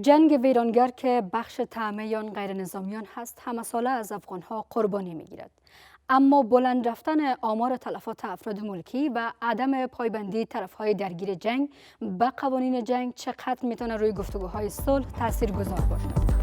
جنگ ویرانگر که بخش طعمه آن غیر نظامیان هست همه ساله از افغانها قربانی میگیرد. اما بلند رفتن آمار تلفات افراد ملکی و عدم پایبندی طرفهای درگیر جنگ به قوانین جنگ چقدر میتونه روی گفتگوهای صلح تاثیرگذار باشد؟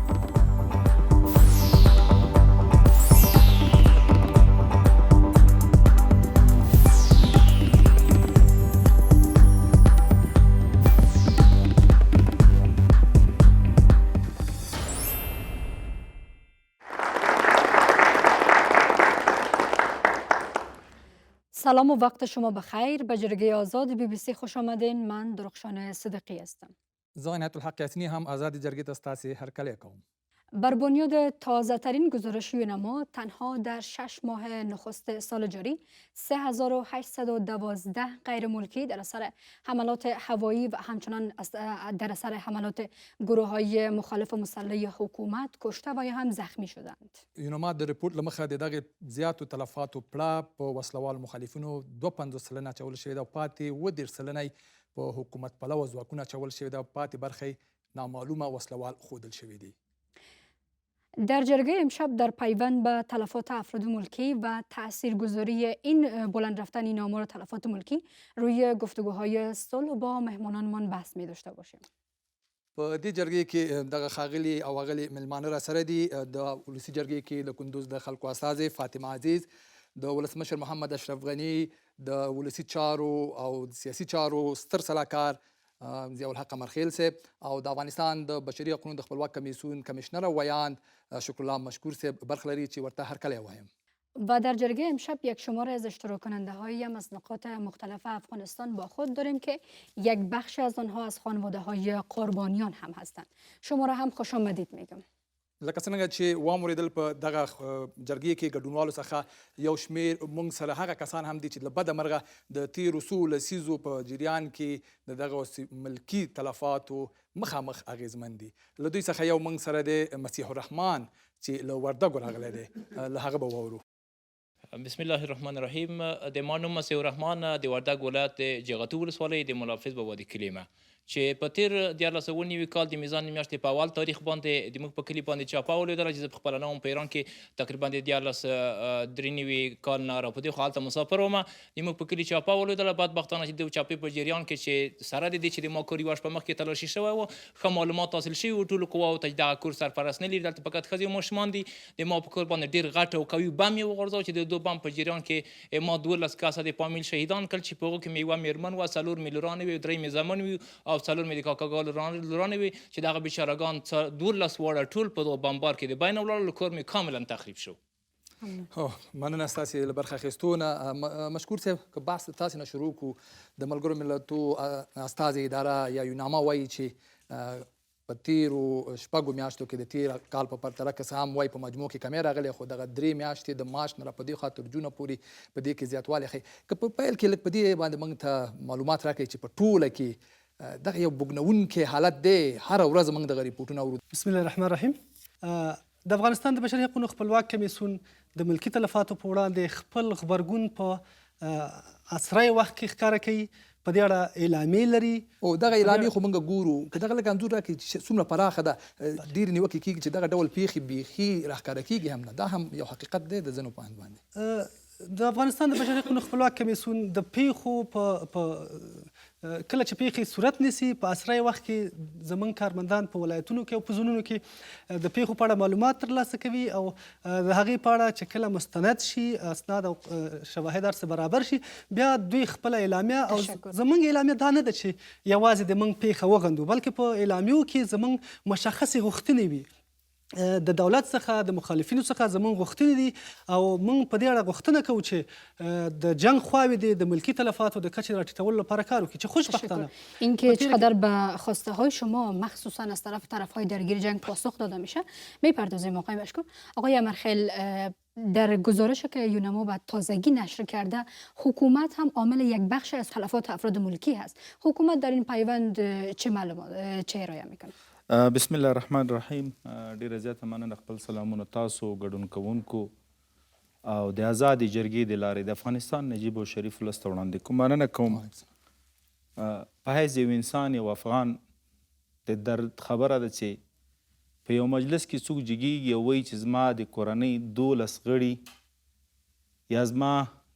سلام و وقت شما بخیر. به جرگه آزاد BBC خوش آمدین. من درخشان صدقی هستم. زه عنایت الحق یاسینی هم آزاد جرګې ته ستاسې هرکلی کوم. بر بنیاد تازه ترین گزارش یونما تنها در 6 ماه نخست سال جاری 3812 غیر ملکی در اثر حملات هوایی و همچنان در اثر حملات گروه های مخالف مسلح حکومت کشته و یا هم زخمی شدند. یونما د ریپورت له مخه د دغې زیاتو تلفاتو پړه په وسلوال مخالفینو 52 سلنه اچول شوې ده او پاتې 30 سلنه په حکومت پلوه ځواکونه اچول شوې ده او پاتې برخه نامعلومه وسلوال ښودل شوي دي. در جرگه امشب در پیوند به تلفات افراد ملکی و تاثیرگذاری این بلند رفتن این آمار تلفات ملکی روی گفتگوهای صلح با مهمانانمان بحث می داشته باشیم. په دې جرګې کې دغه ښاغلي او هغلي مېلمانه راسره دي. د ولسي جرګې کې د کندوز د خلکو استازی فاطمه عزیز، د ولسمشر محمد اشرف غني، د ولسي چارو او سیاسي چارو ستر سلاکار ضیاء الحق مرخیل صاحب او د افغانستان د بشري حقوقو د خپلواک کمیسیون کمیشنر ویاند شکر الله مشکور صاحب برخه لري چې ورته هرکلی وایم. و در جرگه امشب یک شماره از اشتراک کننده هایی هم از نقاط مختلف افغانستان با خود داریم که یک بخش از آنها از خانواده های قربانیان هم هستند. شما را هم خوش آمدید میگم. لکه څنګه چې واورېدل په دغه جرګې کې ګډونوالو څخه یو شمېر موږ سره هغه کسان هم دي چې له بده مرغه د تیرو څو لسیزو په جریان کې د دغه ملکي تلفاتو مخامخ اغېزمن دي. له دوی څخه یو موږ سره دی مسیح الرحمن چې له وردګو راغلی دی. له هغه به واورو. بسم الله الرحمن الرحیم. د ما نوم مسیح الرحمن د وردګ ولایت د جغتو ولسوالۍ د ملافظ په وادي کلیمه چې په تیر 1490 کال د میزان میاشتې په اول تاریخ باندې د موږ په کلي باندې چاپه ولیدله چې زه په خپله نه وم په ایران کې تقریبا د 1493 کال نه راپدې خو هلته مسافر وم. د موږ په کلي چاپه ولیدله. بدبختانه چې د چاپې په جریان کې چې سره د دې چې د ما کور یوه شپه مخکې تلاشي شوی و، ښه معلومات حاصل شوي وو. ټولو قواو ته چې دغه کور سرپرست نه لري، دلته فقط ښځې او ماشومان دي. د ما په کور باندې ډېر غټ او قوي بم یې وغورځاو چې د دو بم په جریان کې ما 12 کسه د فامیل شهیدان کړل چې په هغو کې مې یوه مېرمن وه، 4 مې لورانې وې، 3 مې زامن وي او 4 مې د کاکاګانو لورانې وې چې دغه بیچارهګان 12 واړه ټول په دغه بمبار کې د بین ولاړل. کور مې کاملا تخریب شو. مننه ستاسې له برخه اخیستو نه. مشکور صاحب، که بحث تاسې نه شروع کړو، د ملګرو ملتو استازي اداره یا یوناما وایي چې په تیرو شپږو میاشتو کې د تیر کال په پرتله که څه هم وایي په مجموع کې کمې راغلی، خو دغه 3 میاشتې د مارچ نه را په دې خوا تر جونه پورې په دې کې زیاتوالی ښیي. که په پیل کې لږ په دې باندې موږ ته معلومات راکړئ چې په ټوله کې دغه یو بوږنوونکی حالت دی. هره ورځ موږ دغه ریپورټونه اورو. بسم الله الرحمن الرحیم. د افغانستان د بشري حقوقو خپلواک کمیسیون د ملکي تلفاتو په وړاندې خپل غبرګون په اسرای وخت کې ښکاره کوي. په دې اړه اعلامیې لري او دغه اعلامیې خو موږ ګورو. که دغه لږ انځور راکړي چې څومره پراخه ده، ډېرې نیوکې کېږي چې دغه ډول پیښې بیخي راښکاره کېږي هم نه. دا هم یو حقیقت دی د ځینو په اند باندې. د افغانستان د بشري حقوقو خپلواک کمیسیون د پیښو په کله چې پیښې صورت نیسي په اسرای وخت کې زموږ کارمندان په ولایتونو کې او په زونونو کې د پیښو په اړه معلومات ترلاسه کوي او د هغې په اړه چې کله مستند شي، اسناد او شواهد هر څه برابر شي، بیا دوی خپله اعلامیه او زموږ اعلامیه دا نه ده چې یوازې د موږ پیښه وغندو، بلکې په اعلامیو کې زموږ مشخصې غوښتنې وي د دولت څخه، د مخالفینو څخه زموږ غوښتنې دي او موږ په دې اړه غوښتنه کوو چې د جنگ خواوې دي د ملکی تلفاتو د کچې راټیټولو لپاره کار وکړي. چې خوشبختانه اینکه چقدر به خواسته های شما مخصوصا از طرف های درگیر جنگ پاسخ داده میشه میپردازیم. آقای مشکور. آقای امرخیل، در گزارشی که یونما به تازگی نشر کرده، حکومت هم عامل یک بخش از تلفات افراد ملکی هست. حکومت در این پیوند چه معلومات چه ارائه میکنه؟ بسم الله الرحمن الرحیم. ډیره زیاته مننه خپل سلامونه تاسو ګډون کوونکو او د آزادې جرګې د لارې د افغانستان نجیب او شریف ولس ته وړاندې کوم. مننه کوم په حیث یو انسان، یو افغان د درد خبره ده چې په یو مجلس کې څوک جګیږي او وایي چې زما د کورنۍ 12 غړي یا زما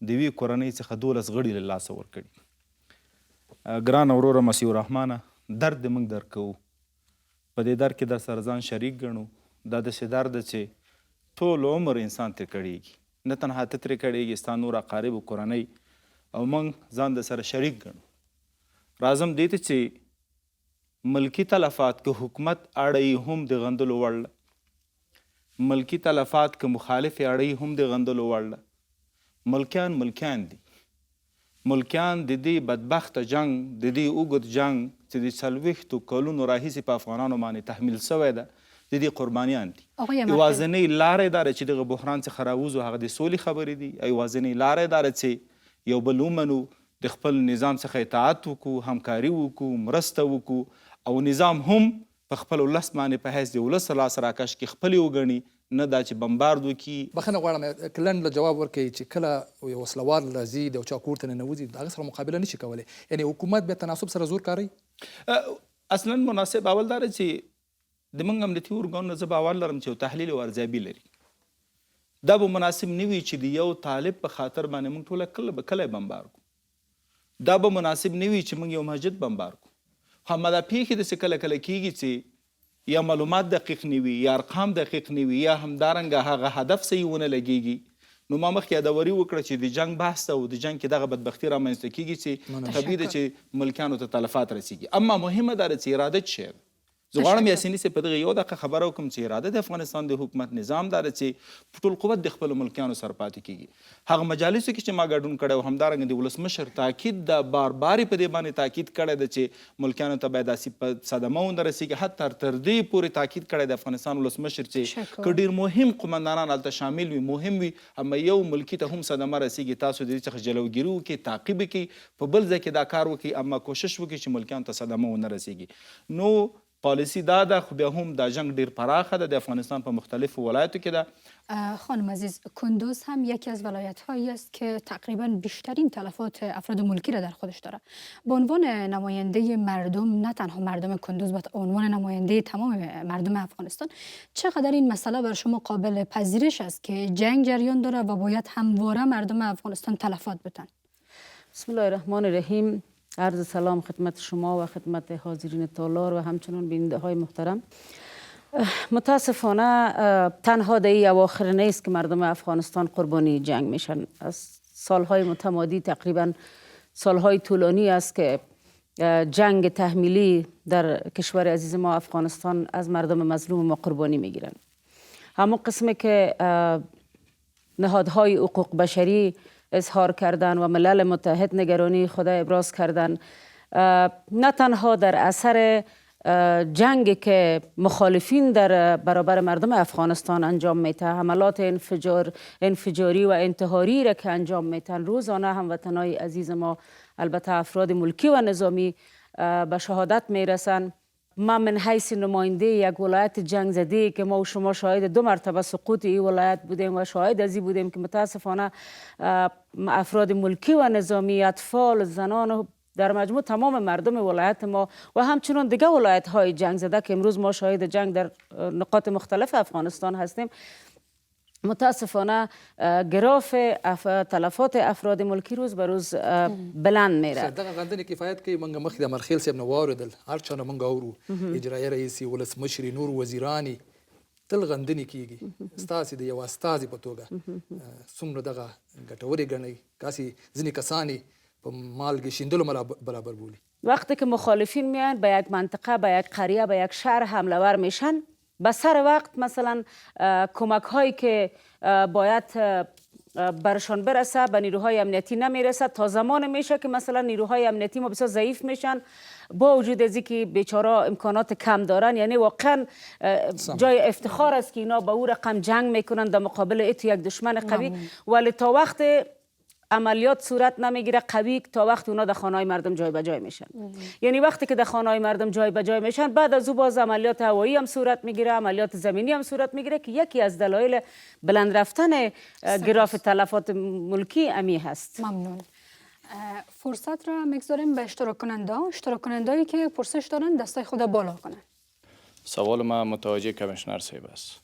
د یوې کورنۍ څخه 12 غړي له لاسه ورکړي. ګرانه وروره مسیح الرحمانه، درد دې موږ درک کوو، په دې درد کې در سره ځان شریک ګڼو. دا داسې درد ده چې ټول عمر انسان ترې کړېږي، نه تنها ته ترې کړېږي، ستا نور اقارب کورنۍ او موږ ځان در سره شریک ګڼو. راځم دې ته چې ملکی تلفات که حکومت اړوي هم د غندلو وړ ده، ملکی تلفات که مخالف اړوي هم د غندلو وړ ده. ملکیان دي، ملکیان د دې بدبخته جنگ، د دې اوږد جنگ چې د 40 کلونو راهیسې په افغانانو باندې تحمیل شوی ده، د دې قربانیان دي. یوازینۍ لاره یې دا ده چې دغه بحران څخه راوځو، هغه د سولې خبرې دي. یوازینۍ لاره یې دا ده چې یو بل ومنو، د خپل نظام څخه اطاعت وکړو، همکاري وکړو، مرسته وکړو، او نظام هم په خپل ولس باندې په حیث د ولس لاس راکش کې خپلې وګڼي، نه دا چې بمبارد وکړي. بخښنه غواړم که لنډ جواب ورکړئ چې کله یو وسلوال راځي د یو چا کور ته ننوځي د هغه سره مقابله نشي کولی، یعنې حکومت بیا تناسب سره زور کاروي؟ اصلا مناسب اول دا چې د موږ امنیتي ارګانونو زه باور لرم چې یو تحلیل او ارزیابي لري. دا به مناسب نه وي چې د یو طالب په خاطر باندې موږ ټوله کلی بمبار کړو. دا به مناسب نه وي چې موږ یو مسجد بمبار کړو. خو همدا پیښې داسې کله کیږي چې یا معلومات دقیق نه وي، یا ارقام دقیق نه وي، یا همدارنګه هغه هدف صحیح ونه لګیږي. نو ما مخکې یادوري وکړه چې د جنگ بحث او د جنگ کې دغه بدبختي رامنځته کیږي چې طبیعي ده چې ملکیانو ته تلفات رسیږي. اما مهمه دا ده چې اراده څه شی ده. زه غواړم یاسیني صاحب په دغه یو دقیقه خبره وکړم چې اراده د افغانستان د حکومت نظام دا ده چې په ټول قوت د خپلو ملکیانو سره پاتې کیږي. هغه مجالسو کې چې ما ګډون کړی او همدارنګه د ولسمشر تاکید د بارباري په دې باندې تاکید کړی ده چې ملکیانو ته باید داسې په صدمه ونه رسیږي، حتی تر دې پورې تاکید کړی د افغانستان ولسمشر چې که ډېر مهم قمندانان هلته شامل وي، مهم وي، اما یو ملکي ته هم صدمه رسیږي، تاسو د دې څخه جلوګیري وکړئ، تعقیب وکړئ، په بل ځای کې دا کار وکړئ، اما کوشش وکړئ چې ملکیانو ته صدمه ونه رسیږي. نو پالیسی دا ده، خو بیا هم دا جنگ ډیر پراخه ده، د افغانستان په مختلفو ولایتو کې ده. خانم عزیز، کندوز هم یکی از ولایت هایی است که تقریبا بیشترین تلفات افراد ملکی را در خودش داره. به عنوان نماینده مردم، نه تنها مردم کندوز، بلکه عنوان نماینده تمام مردم افغانستان، چقدر این مسئله بر شما قابل پذیرش است که جنگ جریان داره و باید همواره مردم افغانستان تلفات بدن؟ بسم الله الرحمن الرحیم. عرض سلام خدمت شما و خدمت حاضرین تالار و همچنان بیننده های محترم. متاسفانه تنها در این اواخر نیست که مردم افغانستان قربانی جنگ میشن. از سالهای متمادی، تقریبا سالهای طولانی است که جنگ تحمیلی در کشور عزیز ما افغانستان از مردم مظلوم ما قربانی میگیرن. همون قسمی که نهادهای حقوق بشری اظهار کردن و ملل متحد نگرانی خود ابراز کردن، نه تنها در اثر جنگی که مخالفین در برابر مردم افغانستان انجام میتن، حملات انفجاری و انتحاری را که انجام میتن، روزانه هموطنای عزیز ما، البته افراد ملکی و نظامی، به شهادت میرسن. ما من حیث نماینده یک ولایت جنگ زده که ما و شما شاهد 2 مرتبه سقوط این ولایت بودیم و شاهد از این بودیم که متاسفانه افراد ملکی و نظامی، اطفال، زنان، در مجموع تمام مردم ولایت ما و همچنان دیگه ولایت های جنگ زده که امروز ما شاهد جنگ در نقاط مختلف افغانستان هستیم، متاسفانه گراف تلفات افراد ملکی روز به روز بلند میره. دغه غندنې کفایت کوي. موږ مخکې د مرخیل صاحب نه واورېدل، هر چا نه موږ اورو، اجرایه رئیس، ولسمشر، نور وزیرانی، تل غندنې کیږي. ستاسې د یو استازي په توګه څومره دغه ګټورې ګڼئ؟ کاسې ځینې کسانی په مالګې شیندلو برابر بولي. وقتی که مخالفین میان به یک منطقه، به یک قریه، به یک شهر حمله ور میشن، به سر وقت مثلا کمک هایی که باید برشان برسه به نیروهای امنیتی نمیرسه، تا زمان میشه که مثلا نیروهای امنیتی ما بسیار ضعیف میشن، با وجود از اینکه بیچاره امکانات کم دارن. یعنی واقعا جای افتخار است که اینا به او رقم جنگ میکنن در مقابل یک دشمن قوی، ولی تا وقت عملیات صورت نمیگیره قوی، تا وقتی اونا در خانه‌های مردم جای به جای میشن. یعنی وقتی که در خانه‌های مردم جای به جای میشن، بعد از او باز عملیات هوایی هم صورت میگیره، عملیات زمینی هم صورت میگیره که یکی از دلایل بلند رفتن گراف تلفات ملکی امی هست. ممنون. فرصت را میگذاریم به اشتراک کنندهایی که پرسش دارن دستای خود بالا کنن. سوال ما متوجه کمیشنر صاحب است.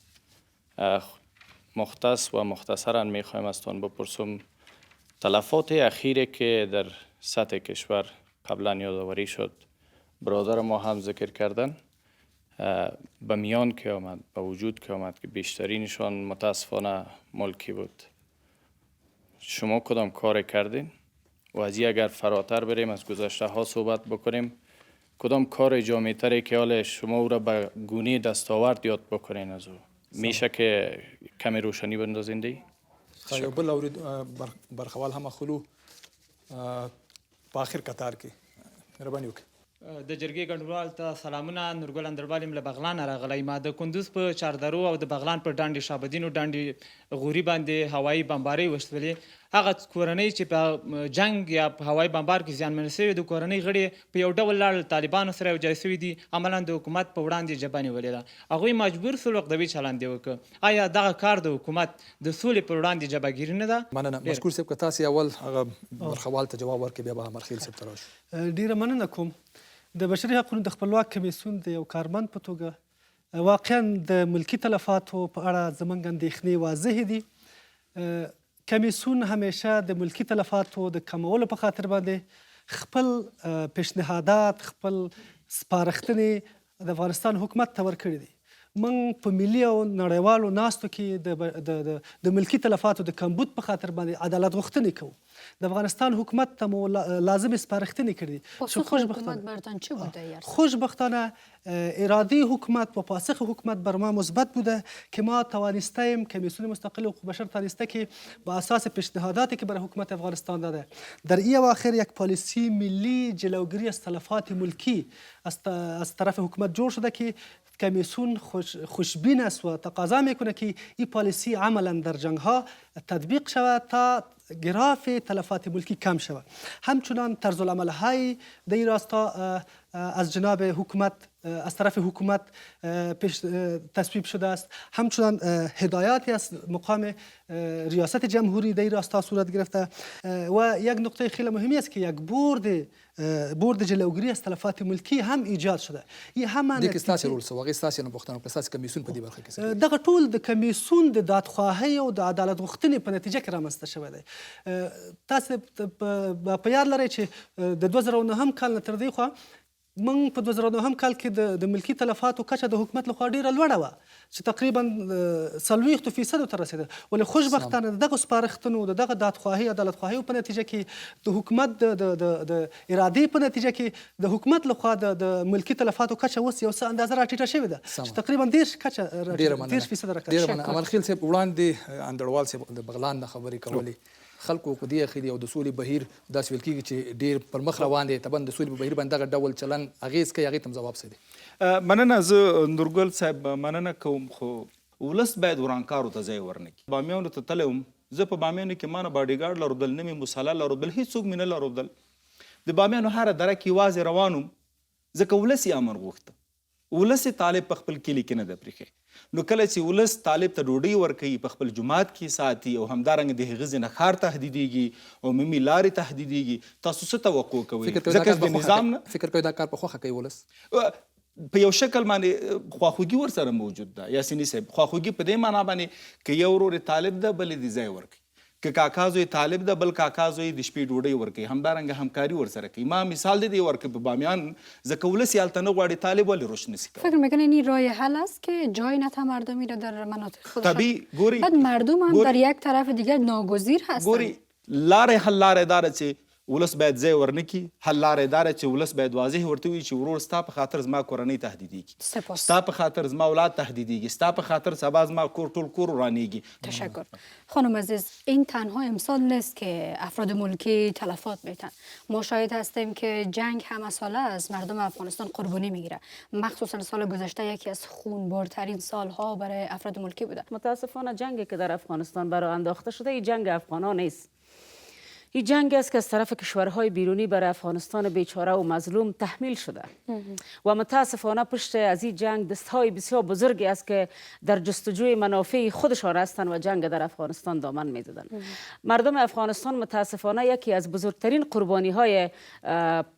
مختص و مختصرا میخوایم از تان بپرسم تلفات اخیری که در سطح کشور قبلا یادآوری شد برادر ما هم ذکر کردن به میان که آمد، به وجود که آمد که بیشترینشان متاسفانه ملکی بود. شما کدام کار کردین؟ و از این اگر فراتر بریم از گذشته ها صحبت بکنیم کدام کار جامع‌تری که حال شما او را به گونه دستاورد یاد بکنین از او میشه که کمی روشنی بندازین دی؟ یو بل اورید برخوال هم خلو په اخر کتار کې مهرباني وکړئ. د جرګې ګډونوال ته سلامونه. نورګل اندربال یم له بغلان راغلی. ما د کندوز په چاردرو او د بغلان په ډانډې شابدینو ډانډې غوري باندې هوایي بمبارۍ وشولې. هغه کورنۍ چې په جنگ یا په هوایي بمبار کې زیانمنې شوي د کورنۍ غړي په یو ډول لاړل طالبانو سره یو ځای شوي دي، عملا د حکومت په وړاندې جبهه نیولې ده. هغوی مجبور شول اقدامي چلند یې وکړه. آیا دغه کار د حکومت د سولې پر وړاندې جبههګیري نه ده؟ مننه. مشکور صاحب که تاسې اول هغه برخوال ته جواب ورکړئ بیا به مرخیل صاحب ته راشو. ډیره مننه کوم. د بشري حقوقو د خپلواک کمیسیون د یو کارمند په توګه واقعا د ملکي تلفاتو په اړه زموږ اندېښنې واضح دي. کمیسیون همیشه د ملکي تلفاتو د کمولو په خاطر باندې خپل پیشنهادات، خپل سپارښتنې د افغانستان حکومت ته ورکړي دي. موږ په ملي او نړیوالو ناستو کې د ملکي تلفاتو د کمبود په خاطر باندې عدالت غوښتنې کوو. د افغانستان حکومت ته مو لازم سپارښتنې کړي دي. خوشبختانه ارادی حکومت و پاسخ حکومت بر ما مثبت بوده که ما توانستیم کمیسیون مستقل حقوق بشر توانسته که با اساس پیشنهاداتی که برای حکومت افغانستان داده در این اواخر یک پالیسی ملی جلوگیری از تلفات ملکی از طرف حکومت جور شده که کمیسیون خوشبین است و تقاضا میکنه که این پالیسی عملا در جنگ ها تطبیق شود تا گراف تلفات ملکی کم شود. همچنان طرز العمل های در این راستا از جناب حکومت از طرف حکومت تصویب شده است. همچنان هدایاتی از مقام ریاست جمهوری در این راستا صورت گرفته و یک نقطه خیلی مهمی است که یک بورد جلوگیری از تلفات ملکی هم ایجاد شده. این هم دې کې ستاسې رول څه و؟ هغې ستاسې نه پوښتنه وکړه، ستاسې کمیسیون په دې برخه کې څه کوي؟ دغه ټول د کمیسیون د دادخواهۍ او د عدالت غوښتنې په نتیجه کې رامنځته شوی دی. تاسې په یاد لرئ چې د 2009 کال نه تر دې خوا موږ په 2009 کال کې د ملکي تلفاتو کچه د حکومت لخوا ډیره لوړه وه چې تقریبا 40% ته رسېده. ولې خوشبختانه د دغه سپارښتنو د دغه دادخواهۍ عدالتخواهیو په نتیجه کې د حکومت د ارادې په نتیجه کې د حکومت لخوا د ملکي تلفاتو کچه اوس یو څه اندازه راټیټه شوې ده چې تقریبا 10% راکټه ډېره مننه. عمل صاحب وړاندې اندړوال صاحب د بغلان نه خبرې کولې. خلکو په دې عقیدې او د سولې بهیر داسې ویل کېږي چې ډېر پر مخ روان دی. طبعا د سولې په بهیر باندې دغه ډول چلن اغېز کوي، هغې ته هم ځواب څه دی؟ مننه. زه نورګل صاحب مننه کوم، خو ولس باید ورانکارو ته ځای ورنکړي. بامیانو ته تللی وم زه، په بامیانو کې ما نه باډیګارډ لرودل، نه مې مساله لرودل، هېڅوک مې نه لرودل. د بامیانو هره دره کې یوازې روان وم ځکه ولس یې امن غوښته. ولس طالب په خپل کلي کې نه ده پرېښی. نو کله چې ولس طالب ته ډوډۍ ورکوي، په خپل جومات کې ساتي او همدارنګه د هغه ځینې ښار تهدیدېږي، عمومي لارې تهدیدېږي، تاسو څه توقع کوئ؟ ځکه د نظام نه فکر کوئ دا کار په خوښه کوي ولس؟ په یو شکل باندې خواخوږي ورسره موجود ده. یاسیني صاحب، خواخوږي په دې معنا باندې که یو ورور طالب ده بل یې ځای ورکوي، که کاکا زوی طالب ده بل کاکا زوی د شپې ډوډۍ ورکوي، همدارنګه همکاري ورسره کوي. ما مثال دی ورکوي په بامیان، ځکه ولس یې هلته نه غواړي طالب ولې روش نسی کوي. فکر میکنین این راه حل است که جای نده مردمی را در مناطق خودشان؟ طبیعی گوری بعد مردم هم در یک طرف دیگر ناگزیر هستند. گوری لارې حل لارې داره چې ولس باید ځای ورنکي. حل لارې داره چې ولس باید واضح ورته وي چې ورور ستا په خاطر زما کورنۍ تهدیدېږي، ستا په خاطر زما اولاد تهدیدېږي، ستا په خاطر سبا زما ټول کور ورانېږي. تشکر. خانم عزیز، این تنها امسال نیست که افراد ملکی تلفات میتن. ما شاهد هستیم که جنگ همه ساله از مردم افغانستان قربانی میگیره. مخصوصا سال گذشته یکی از خونبارترین سالها برای افراد ملکی بوده. متاسفانه جنگی که در افغانستان برای انداخته شده این جنگ افغانان نیست. این جنگ است که از طرف کشورهای بیرونی برای افغانستان بیچاره و مظلوم تحمیل شده و متاسفانه پشت از این جنگ دستهای بسیار بزرگی است که در جستجوی منافع خودشان هستند و جنگ در افغانستان دامن میزدند. مردم افغانستان متاسفانه یکی از بزرگترین قربانی های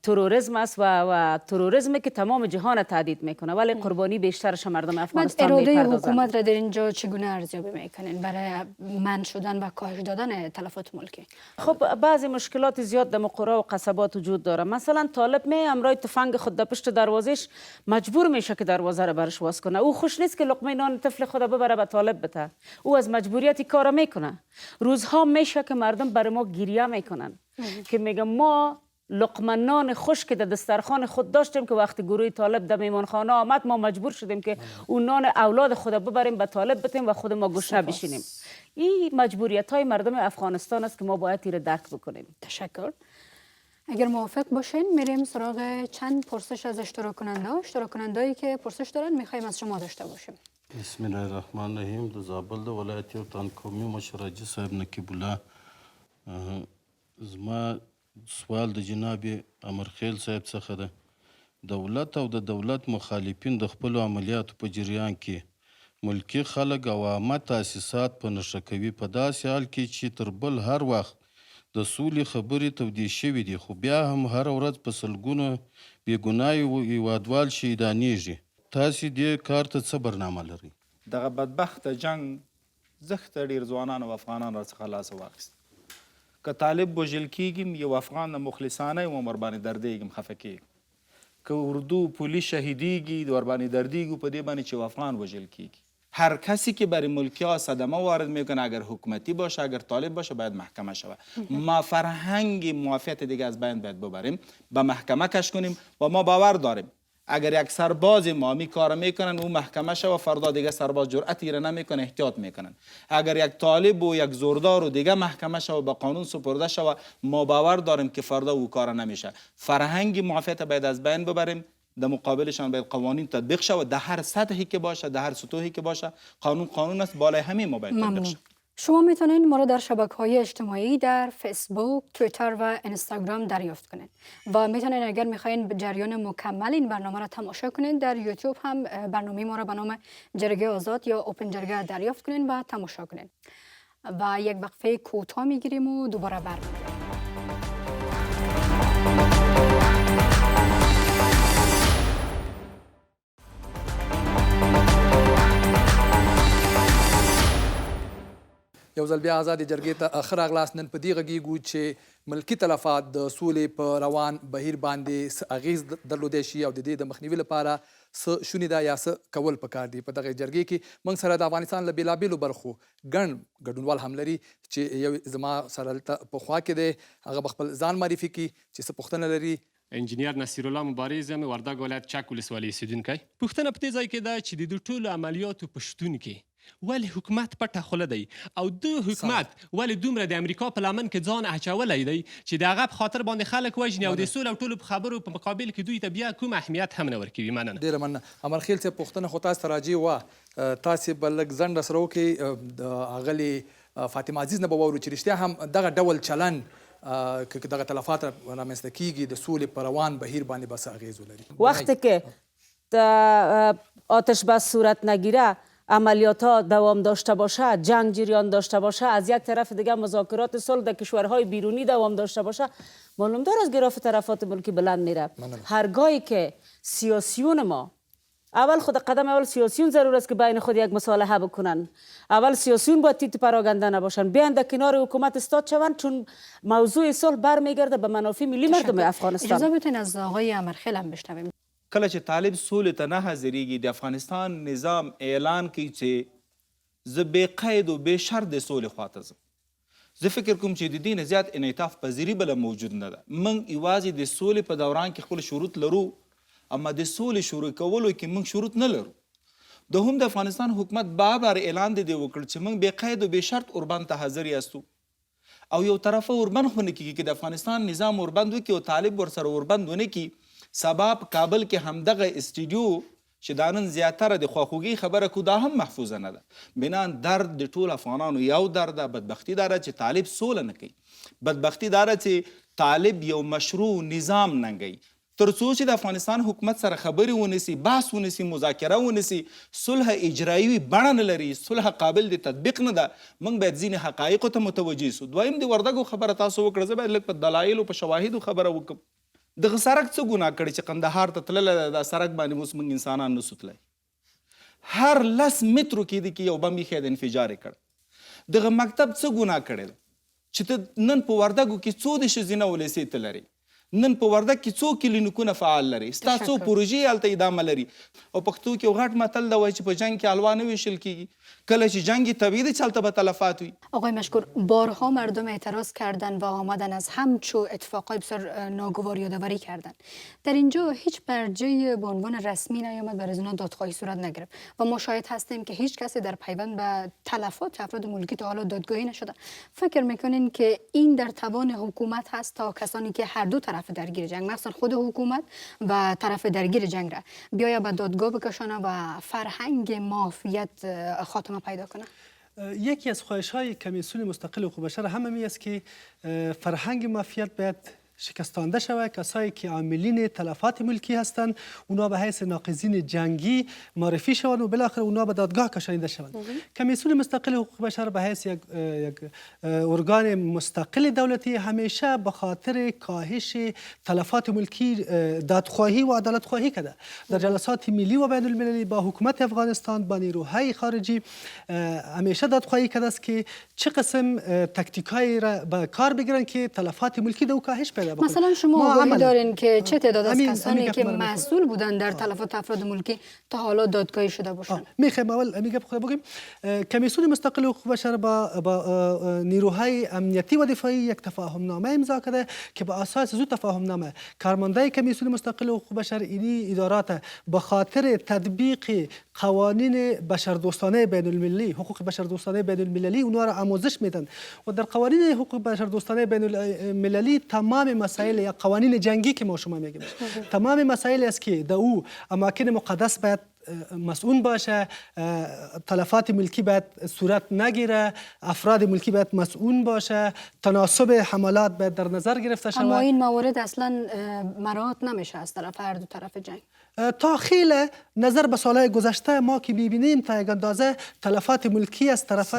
تروریسم است و تروریسمی که تمام جهان تهدید میکنه، ولی قربانی بیشترش مردم افغانستان اراده میپردازند. حکومت را در اینجا چگونه ارزیابی میکنین برای منع شدن و کاهش دادن تلفات ملکی؟ خب بعضی مشکلات زیاد در قرى و قصبات وجود داره. مثلا طالب می امرای تفنگ خود در پشت دروازش مجبور میشه که دروازه را برش باز کنه. او خوش نیست که لقمه نان طفل خود ببره به طالب بده. او از مجبوریتی کار میکنه. روزها میشه که مردم برای ما گریه میکنن که میگن ما لقمه نان خشک در دسترخوان خود داشتیم که وقتی گروه طالب در میمانخانه آمد ما مجبور شدیم که اون نان اولاد خود ببریم به طالب بدیم و خود ما گشنه بشینیم. این مجبوریت های مردم افغانستان است که ما باید این درک بکنیم. تشکر. اگر موافق باشین میریم سراغ چند پرسش از اشتراکننده‌ای که پرسش دارن میخوایم از شما داشته باشیم. بسم الله الرحمن الرحیم. د زابل د ولایت یو تن قومي مشر حاجي صاحب نقیب الله، زما سوال د جناب امرخیل صاحب څخه ده. دولت او د دولت مخالفین د خپلو عملیاتو په جریان کې ملکی خلک او عامه تاسیسات په نښه کوي، په داسې حال کې چې تر بل هر وخت د سولې خبرې تودې شوي دي، خو بیا هم هره ورځ په سلګونو بېګناه هیوادوال شهیدانېږي. تاسې دې کار ته څه برنامه لرئ؟ دغه بدبخته جنګ زښته ډېر ځوانان او افغانان راڅخه لاس واخیست. که طالب وژل کېږم یو افغان د مخلصانه یم ورباندې دردېږم خفه کېږم. که اردو پولیس شهیدیږي ورباندې دردېږو په دې باندې چې یو افغان وژل کېږي. هر کسی که برای ملکی ها صدمه وارد میکنه، اگر حکومتی باشه اگر طالب باشه، باید محکمه شود. ما فرهنگ معافیت دیگه از بین باید ببریم، به محکمه کش کنیم و ما باور داریم اگر یک سرباز مامی کار میکنن او محکمه شود، فردا دیگه سرباز جرأتی را نمیکنه، احتیاط میکنن. اگر یک طالب و یک زوردار و دیگه محکمه شود، به قانون سپرده شود، ما باور داریم که فردا او کار نمیشه. فرهنگ معافیت باید از بین ببریم، در مقابلشان باید قوانین تطبیق شود، در هر سطحی که باشه، در هر سطوحی که باشه. قانون است، بالای همه ما باید تطبیق شود. شما میتونین ما رو در شبکه‌های اجتماعی در فیسبوک، توییتر و اینستاگرام دریافت کنین و میتونین اگر میخواین به جریان مکمل این برنامه را تماشا کنین در یوتیوب هم برنامه ما را به نام جرگه آزاد یا اوپن جرگه دریافت کنین و تماشا کنین. و یک وقفه کوتاه میگیریم و دوباره برمیگردیم. یو ځل بیا آزادې جرګې ته ښه راغلاست. نن په دې غږیږو چې ملکي تلفات د سولې په روان بهیر باندې څه اغیز درلودی شي او د دې د مخنیوي لپاره څه شونې ده یا څه کول پکار دي. په دغه جرګې کې موږ سره د افغانستان له بېلابېلو برخو ګڼ ګډونوال هم لري چې یو زما سره دلته په خوا کې دی، هغه به خپل ځان معرفي کړي چې څه پوښتنه لري. انجینیر نصیرالله مبارز یم، وردګ ولایت چک ولسوالۍ اوسېدونکی. پوښتنه په دې ځای کې ده چې د دې ټولو عملیاتو په شتون کې ولې حکومت پټه خوله دی او د حکومت ولې دومره د امریکا په لمن کې ځان اچولی دی چې د هغه په خاطر باندې خلک وژني او د سولې او ټولو په خبرو په مقابل کې دوی ته بیا کوم اهمیت هم نه ورکوي؟ مننه. ډېره مننه. امرخیل صاحب پوښتنه خو تاسو ته راجع وه، تاسې به لږ ځنډ سره وکړئ د اغلې فاطمه عزیز نه به واورو چې رښتیا هم دغه ډول چلن که دغه تلفات رامنځته کیږي د سولې په روان بهیر باندې به څه اغیز ولري. وقتی که آتش بس صورت نگیره، عملیات ها دوام داشته باشه، جنگ جریان داشته باشه، از یک طرف دیگه مذاکرات صلح در کشورهای بیرونی دوام داشته باشه، معلومدار از گراف تلفات ملکی بلند میره. هرگاهی که سیاسیون ما اول خود قدم اول سیاسیون ضرور است که بین خود یک مصالحه بکنن. اول سیاسیون باید تیت پراگنده نباشن، بیان در کنار حکومت استاد شوند، چون موضوع صلح برمیگرده به منافع ملی مردم افغانستان. اجازه بدین از آقای امرخیل هم بشنویم. کله چې طالب سولې ته نه حاضرېږي، د افغانستان نظام اعلان کوي چې زه بې قید و بې شرط د سولې خواته ځم. زه فکر کوم چې د دې نه زیات انعطاف پذیري بله موجود نه ده. موږ یوازې د سولې په دوران کې خپل شروط لرو، اما د سولې شروع کولو کې موږ شروط نه لرو. دوهم د افغانستان حکومت بار اعلان دی وکړ چې موږ بې قید و بې شرط اوربند ته حاضر یاستو او یو طرفه اوربند خو نه کېږي که د افغانستان نظام اوربند وکړي او طالب ورسره اوربند ونه کړي. سبا په کابل کې همدغه استډیو چې دا نن زیاتره د خواخوږۍ خبره کو دا هم محفوظه نه ده. بنان درد د ټول افغانانو یو درد ده. بدبختي دا ده چې طالب سوله نه کوي. بدبختی داره چې طالب یو مشروع نظام ننګي تر څو چې د افغانستان حکومت سره خبرې ونیسي، بحث ونیسي، مذاکره ونیسي، صلح اجرایي بڼه نه لري، صلح قابل د تطبیق نه ده، موږ باید ځینې حقایقو ته متوجه سو. دویم د وردګو خبره تاسو وکړه، زه باید لږ په دلایلو په شواهدو خبره وکړم. دغه سړک څه ګناه کړی چې قندهار ته تللی ده، دا سړک باندې اوس موږ انسانان نسو تللی. هر 10 مترو کې د کې یو بم ایښی د انفجار یې کړ. دغه مکتب څه ګناه کړی ده چې ته نن په وردګو کې څو د ښځینه ولسې ته لري، نن په وردګ کې څو کلینیکونه فعال لري، ستا څو پروژې هلته ادامه لري. او پښتو کې یو غټ متل ده وایي چې په جنگ کې حلوا نه ویشل کیږي، کله چې جنگ طبیعي ده چې هلته به تلفات وي. آقای مشکور، بارها مردم اعتراض کردن و آمدن از همچو اتفاقای بسیار ناگوار یادآوری کردن. در اینجا هیچ برجه به عنوان رسمی نیامد بر از اونا دادخواهی صورت نگرفت و ما شاهد هستیم که هیچ کسی در پیوند به تلفات افراد ملکی تا حالا دادگاهی نشده. فکر میکنین که این در توان حکومت هست تا کسانی که هر دو طرف درگیر جنگ، مثلا خود حکومت و طرف درگیر جنگ را بیاید به دادگاه بکشانه و فرهنگ مافیت خاتمه پیدا کنه؟ یکی از خواهش‌های کمیسیون مستقل حقوق بشر همین است که فرهنگ مافیت باید شکستانده شود. کسایی که عاملین تلفات ملکی هستند اونا به حیث ناقضین جنگی معرفی شوند و بالاخره اونا به دادگاه کشانیده شوند. کمیسیون مستقل حقوق بشر به حیث یک ارگان مستقل دولتی همیشه به خاطر کاهش تلفات ملکی دادخواهی و عدالت خواهی کرده. در جلسات ملی و بین المللی با حکومت افغانستان، با نیروهای خارجی همیشه دادخواهی کرده است که چه قسم تاکتیکایی را به کار بگیرن که تلفات ملکی دو کاهش پیدا بکنه. مثلا شما آگاهی دارین که چه تعداد از کسانی که مسئول بودن در تلفات افراد ملکی تا حالا دادگاهی شده باشن؟ میخوایم اول میگم خود بگیم کمیسیون مستقل حقوق بشر با نیروهای امنیتی و دفاعی یک تفاهم نامه امضا کرده که با اساس زو تفاهم نامه کارمندای کمیسیون مستقل حقوق بشر اینی ادارات به خاطر تطبیق قوانین بشردوستانه بین المللی، حقوق بشردوستانه بین المللی اونها را آموزش میدن و در قوانین حقوق بشردوستانه بین المللی تمام مسائل یا قوانین جنگی که ما شما میگیم تمام مسائل است که در او اماکن مقدس باید مسئول باشه، تلفات ملکی باید صورت نگیره، افراد ملکی باید مسئول باشه، تناسب حملات باید در نظر گرفته شود. اما این موارد اصلا مراعات نمیشه از طرف هر دو طرف جنگ. تا خیلی نظر به سالهای گذشته ما که میبینیم تا یک اندازه تلفات ملکی از طرف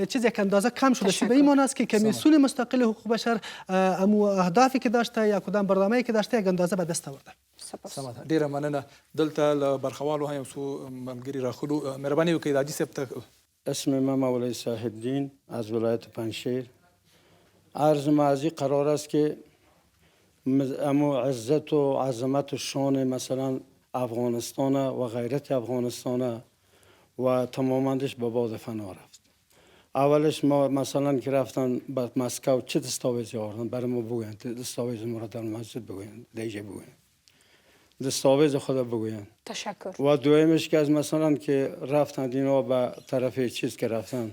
چیز یک اندازه کم شده. به این معنی است که کمیسیون مستقل حقوق بشر امو اهدافی که داشته یا کدام برنامه‌ای که داشته یک اندازه به دست آورده. سمه ډیره مننه. دلته له برخوالو هم څو ملګري راخلو. مهرباني وکړئ حاجي صاحب ته. اسم من مولوی صلاح الدین از ولایت پنجشیر. عرض معزی قرار است که امو عزت و عظمت و شان مثلا افغانستان و غیرت افغانستان و تمامندش به باد فنا رفت. اولش ما مثلا که رفتن به مسکو چه دستاویزی آوردن برای ما بگوین، دستاویز ما را در مسجد بگوین، دیجه بگوین، دستاویز خدا بگوین. تشکر. و دویمش که از مثلا که رفتن اینا به طرف چیز که رفتن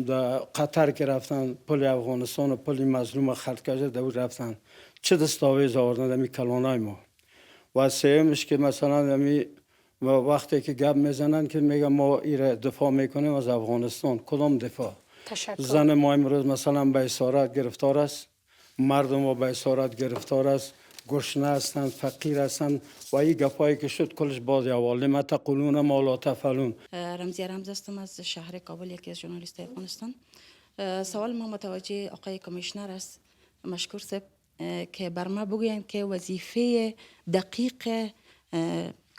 در قطر که رفتن پل افغانستان و پل مظلوم خلق کرده در رفتن چه دستاویز آوردن در می کلانای ما. و سومش که مثلا می وقتی که گپ میزنن که میگن ما ایره دفاع میکنیم از افغانستان. کدام دفاع؟ تشکر. زن ما امروز مثلا به اسارت گرفتار است، مردم ما به اسارت گرفتار است، گشنه هستند، فقیر هستند و این گپایی که شد کلش باز اول لما تقولون ما لا تفعلون. رمزی رمز هستم از شهر کابل، یکی از ژورنالیست افغانستان. سوال ما متوجه آقای کمیشنر است، مشکور صاحب، که بر ما بگویند که وظیفه دقیق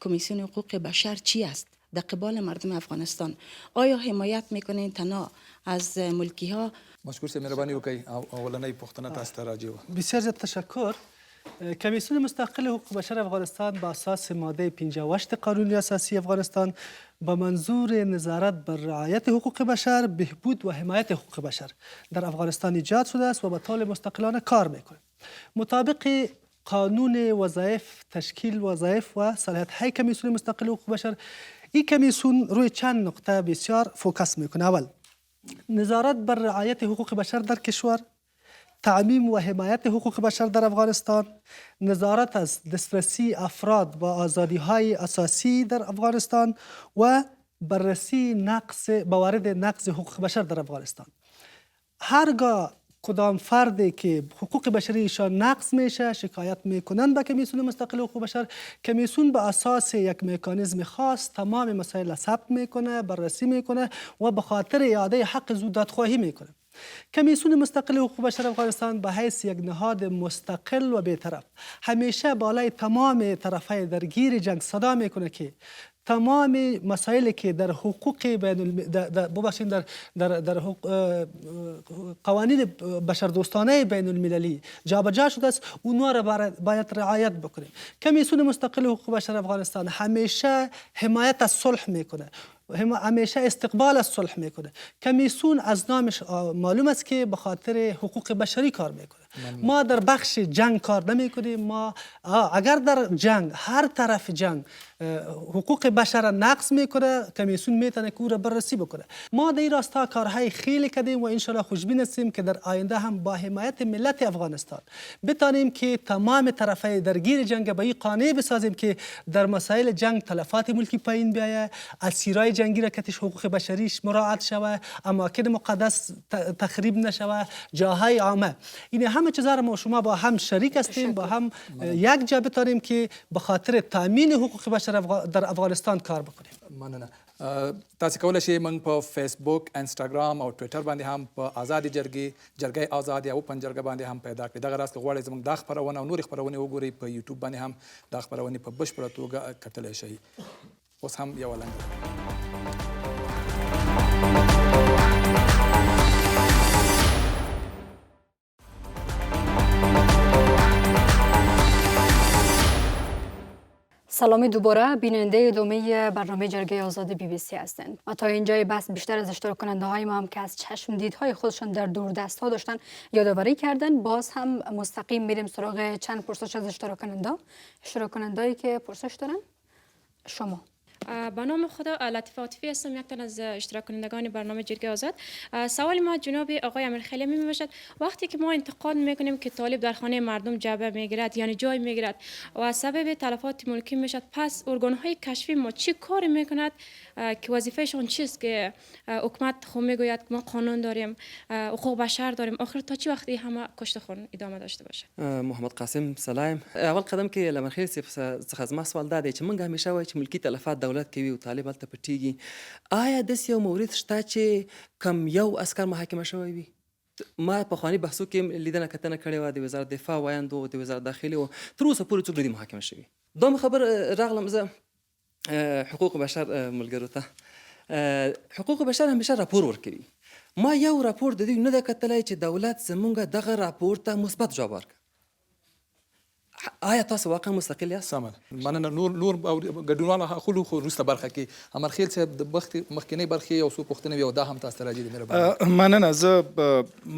کمیسیون حقوق بشر چی است در قبال مردم افغانستان؟ آیا حمایت میکنین تنها از ملکی ها؟ مشکور صاحب مهرباني وکړئ. اولنۍ پوښتنه تاسو ته راجع وه. بسیار زیاد تشکر. کمیسیون مستقل حقوق بشر افغانستان با اساس ماده 58 قانون اساسی افغانستان با منظور نظارت بر رعایت حقوق بشر، بهبود و حمایت حقوق بشر در افغانستان ایجاد شده است و به طور مستقلانه کار میکنه. مطابق قانون وظایف، تشکیل وظایف و صلاحیت‌های کمیسیون مستقل حقوق بشر، این کمیسیون روی چند نقطه بسیار فوکس میکنه. اول، نظارت بر رعایت حقوق بشر در کشور، تعمیم و حمایت حقوق بشر در افغانستان، نظارت از دسترسی افراد با آزادی‌های اساسی در افغانستان و بررسی موارد نقض حقوق بشر در افغانستان. هرگاه کدام فردی که حقوق بشری ایشان نقض میشه شکایت میکنن به کمیسیون مستقل حقوق بشر. کمیسیون به اساس یک مکانیزم خاص تمام مسائل ثبت میکنه، بررسی میکنه و به خاطر اعاده حق زود دادخواهی میکنه. کمیسیون مستقل حقوق بشر افغانستان به حیث یک نهاد مستقل و بی‌طرف همیشه بالای تمام طرفهای درگیر جنگ صدا میکنه که تمام مسائلی که در حقوق در قوانین بشردوستانه بین المللی جابجا شده است اونها را باید رعایت بکنیم. کمیسیون مستقل حقوق بشر افغانستان همیشه حمایت از صلح میکنه، همیشه استقبال از صلح میکنه. کمیسیون از نامش معلوم است که به خاطر حقوق بشری کار میکنه. ما در بخش جنگ کار نمیکنیم. ما اگر در جنگ هر طرف جنگ حقوق بشر را نقض میکنه کمیسیون میتونه که او را بررسی بکنه. ما در این راستا کارهای خیلی کردیم و انشالله خوشبین هستیم که در آینده هم با حمایت ملت افغانستان بتانیم که تمام طرفهای درگیر جنگ به این قانع بسازیم که در مسائل جنگ تلفات ملکی پایین بیاید، اسیرای جنگی را کتش حقوق بشریش مراعات شود، اماکن مقدس تخریب نشود، جاهای عامه. این همه چیزا را ما شما با هم شریک هستیم، با هم یک جا بتانیم که به خاطر تامین حقوق بشر در افغانستان کار بکنیم. مننه. تاسو کولی شئ موږ په فیسبوک، انسټاګرام او ټویټر باندې هم په آزادې جرګې آزاد یا اوپن جرګه باندې هم پیدا کړئ. دغه راز که غواړئ زموږ دا خپرونه او نورې خپرونې وګورئ په یوټیوب باندې هم دا خپرونې په بشپړه توګه کتلی شئ. اوس هم یوه لنډه سلامی دوباره بیننده ادامه برنامه جرگه آزاد BBC هستند و تا اینجای بحث بیشتر از اشتراک کننده های ما هم که از چشم دیدهای خودشان در دوردست ها داشتن یادآوری کردن. باز هم مستقیم میریم سراغ چند پرسش از اشتراک کنندهایی که پرسش دارن. شما به نام خدا لطیفه عاطفی هستم، یک تن از اشتراک کنندگان برنامه جرگه آزاد. سوال ما جناب آقای امیرخیلی می باشد وقتی که ما انتقاد میکنیم که طالب در خانه مردم جبه میگیرد یعنی جای میگیرد و سبب تلفات ملکی میشد، پس ارگانهای کشفی ما چی کار میکند که وظیفهشون چیست که حکومت خود میگوید که ما قانون داریم، حقوق بشر داریم، آخر تا چی وقتی همه کشت خون ادامه داشته باشه؟ محمد قاسم سلام. اول قدم کې لمرخیل څخه زما سوال دا دی چې موږ همیشه وایو چې ملکی تلفات دولت کوي او طالب هلته پټیږي. آیا داسې یو مورد شته چې کم یو عسکر محاکمه شوی وي؟ ما پخواني بحثو کې لیدنه کتنه کړې وه د وزارت دفاع وایندو د وزارت داخلي و تر اوسه پورې څوک نه دي محاکمه شوي. دومره خبر راغلم زه حقوق بشر ملګرو ته. حقوق بشر همیشه راپور ورکوي. ما یو راپور د دوی نه ده کتلی چې دولت زمونږ دغه راپور ته مثبت جواب ورکړه. آیا تاسو واقعا مستقل یاست؟ سمه. مننه. نور ګډونوال خلو خو وروسته برخه کې امرخیل صاحب د مخکینۍ برخې یو څو پوښتنې وي او دا هم تاسو ته راځي. د مهرباني مننه. زه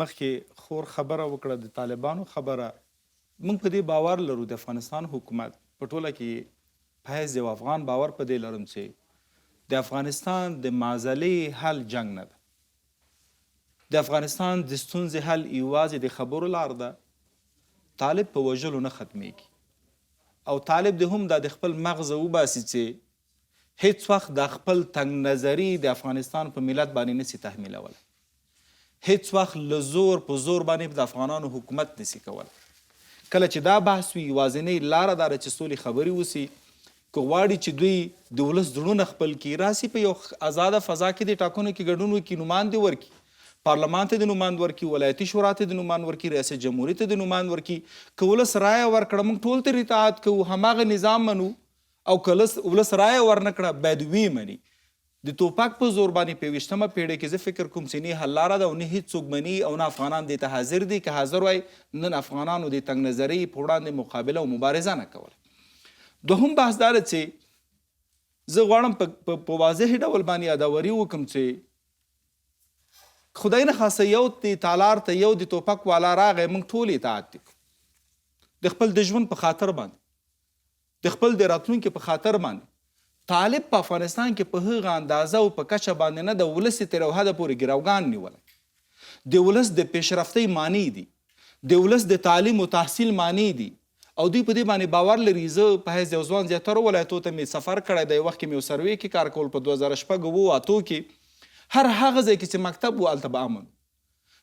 مخکې خور خبره وکړه د طالبانو خبره. موږ په دې باور لرو د افغانستان حکومت په ټوله کې په حیث یو افغان باور په دې لرم چې د افغانستان د معضلې حل جنگ نه ده. د افغانستان د ستونزې حل یوازې د خبرو لار ده. طالب په وژلو نه ختمیږي او طالب د هم د خپل مغز وباسي چې هیڅ وخت د خپل تنگ نظری د افغانستان په ملت باندې نسی تحمیلول. هیڅ وخت له زور په زور باندې د افغانانو حکومت نسی کول. کله چې دا بحث وي یوازینۍ لاره دا ده چې سولې خبرې وسي. که غواړي چې دوی د ولس زړونه خپل کړي راسي په یو آزاده فضا کې د ټاکنو کې ګډون وکړي، نوماندې ورکړي، پارلمان ته د نوماند ورکړي، ولایتي شورا ته د نوماند ورکړي، ریاست جمهوریت ته د نوماند ورکړي. که ولس رایه ورکړه موږ ټول ترې اطاعت کوو، هماغه نظام منو. او که ولس رایه ورنه کړه باید ویې مني. د توپک په زور باندې په 20مه پیړۍ کې زه فکر کوم چې نه حل لاره ده او نه هیڅوک مني او نه افغانان دې ته حاضر دي. که حاضر وای نن افغانانو د تنګ نظرۍ په وړاندې مقابله او مبارزه نه کوله. دوهم بحث دا ده چې زه غواړم په واضح ډول باندې یاداوري وکړم چې خدای نه خاصه یو د تالار ته یو د توپک والا راغی، موږ ټول اطاعت وکړو د خپل د ژوند په خاطر باندې، د خپل د راتلونکي په خاطر باندې. طالب په افغانستان کې په هغه اندازه او په کچه باندې نه د ولس تر یو حده پورې ګروګان نیولی. د ولس د پیشرفتۍ معنی دي، د ولس د تعلیم او تحصیل معنی دي او دوی په دې باندې باور لري. زه په حیث یو ځوان زیاترو ولایتو ته مې سفر کړی دی. وخت کې مې یو سروې کې کار کول په 2008 کې هر هغه ځای کې چې مکتب و هلته به امن.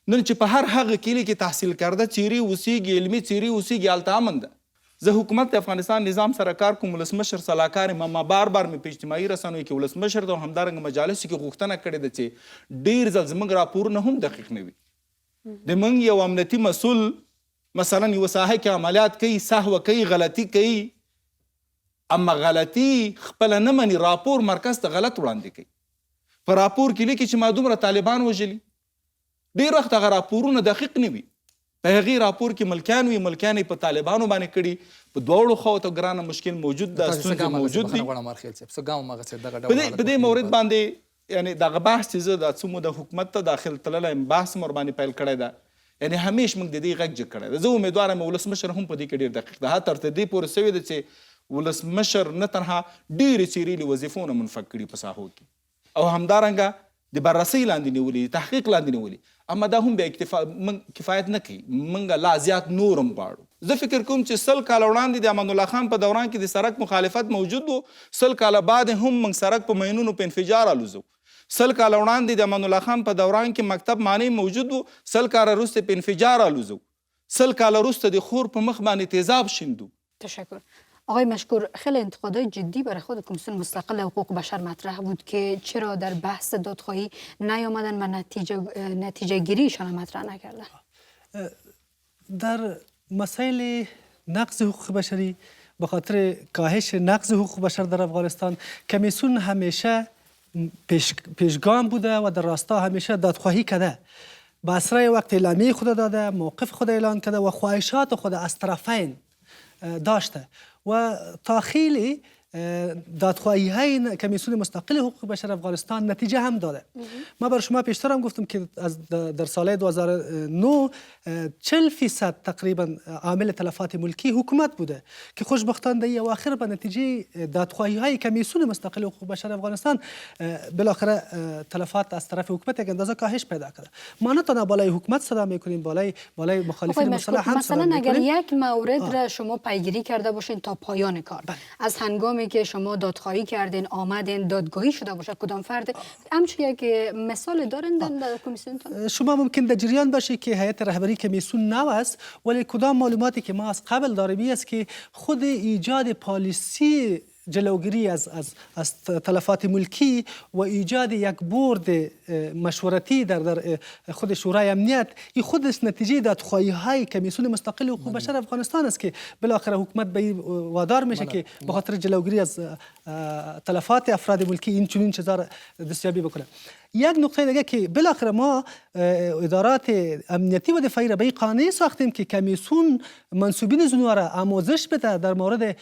نن چې په هر هغه کلی کې تحصیل کرده چیرې اوسیږي علمي چیرې اوسیږي هلته امن ده. زه حکومت د افغانستان نظام سره کار کوم، ولسمشر سلاکار ما بار بار مې په اجتماعي رسنیو کې ولسمشر ته همدارنګه مجالسو کې غوښتنه کړې ده چې ډېر ځل زموږ راپورونه هم دقیق نه وي. د موږ یو امنیتي مسؤل مثلا یوه ساحه کې عملیات کوي، سهوه کوي، غلطي کوي، اما غلطي خپله نه مني، راپور مرکز ته غلط وړاندې کوي. په راپور کې لیکي چې ما دومره طالبان وژلي. ډېر وخت هغه راپورونه دقیق نه وي. په هغې راپور کې ملکیان وي، ملکیان یې په طالبانو باندې کړي. په دواړو خواو ته ګرانه مشکل موجود ده، ستونزې موجود دي. په دې مورد باندې یعنې دغه بحث چې زه دا څه موده حکومت ته داخل تللی یم، بحث مې ورباندې پیل کړی ده. یعنې همیش موږ د دې غږ جګ کړی ده. زه امیدواره یم ولسمشر هم په دې کې ډېر دقیق ده. حتی تر دې پورې سوې ده چې ولسمشر نه تنها ډېرې څیرې له وظیفو نه منفک کړي په ساحو کې، او همدارنګه د بررسۍ لاندې نیولي، تحقیق لاندې نیولي. اما دا هم بیا کفایت نه کوي. موږ لا زیات نور هم غواړو. زه فکر کوم چې 100 کاله وړاندې د امان الله خان په دوران کې د سړک مخالفت موجود و. 100 کاله بعد هم موږ سړک په مینونو په انفجار الوزو. 100 کاله وړاندې د امان الله خان په دوران کې مکتب معنی موجود و. 100 کاله وروسته په انفجار الوزو. 100 کاله وروسته د خور په مخ باندې تیزاب شیندو. تشکر. آقای مشکور، خیلی انتقادهای جدی برای خود کمیسیون مستقل حقوق بشر مطرح بود که چرا در بحث دادخواهی نیامدن و نتیجه گیریشان مطرح نکردن. در مسائل نقض حقوق بشری به خاطر کاهش نقض حقوق بشر در افغانستان کمیسیون همیشه پیشگام بوده و در راستا همیشه دادخواهی کرده. به اسرای وقت اعلامیه خود داده، موقف خود اعلان کرده و خواهشات خود از طرفین داشته و تا خیلی دادخواهی های کمیسیون مستقل حقوق بشر افغانستان نتیجه هم داده. ما بر شما پیشتر هم گفتم که در سال 2009 40% تقریبا عامل تلفات ملکی حکومت بوده که خوشبختانه در اواخر به نتیجه دادخواهی های کمیسیون مستقل حقوق بشر افغانستان بالاخره تلفات از طرف حکومت یک اندازه کاهش پیدا کرده. ما نه تنها بالای حکومت صدا میکنیم، بالای مخالفین مسلح هم صدا میکنیم. مثلا اگر یک مورد را شما پیگیری کرده باشین تا پایان کار، از هنگامی که شما دادخواهی کردین آمدین دادگاهی شده باشه کدام فرد، همچون یک مثال دارین در کمیسیونتان؟ شما ممکن در جریان باشی که هیئت رهبری کمیسیون نو است، ولی کدام معلوماتی که ما از قبل داریم است که خود ایجاد پالیسی جلوگیری از تلفات ملکی و ایجاد یک بورد مشورتی در خود شورای امنیت، این خودش نتیجه دادخواهی های کمیسیون مستقل حقوق بشر افغانستان است که بالاخره حکومت به وادار میشه که به خاطر جلوگیری از تلفات افراد ملکی این چنین چیزا را دستیابی بکنه. یک نکته دیگه که بالاخره ما ادارات امنیتی و دفاعی را به این قانع ساختیم که کمیسیون منصوبین زنوا را آموزش بده در مورد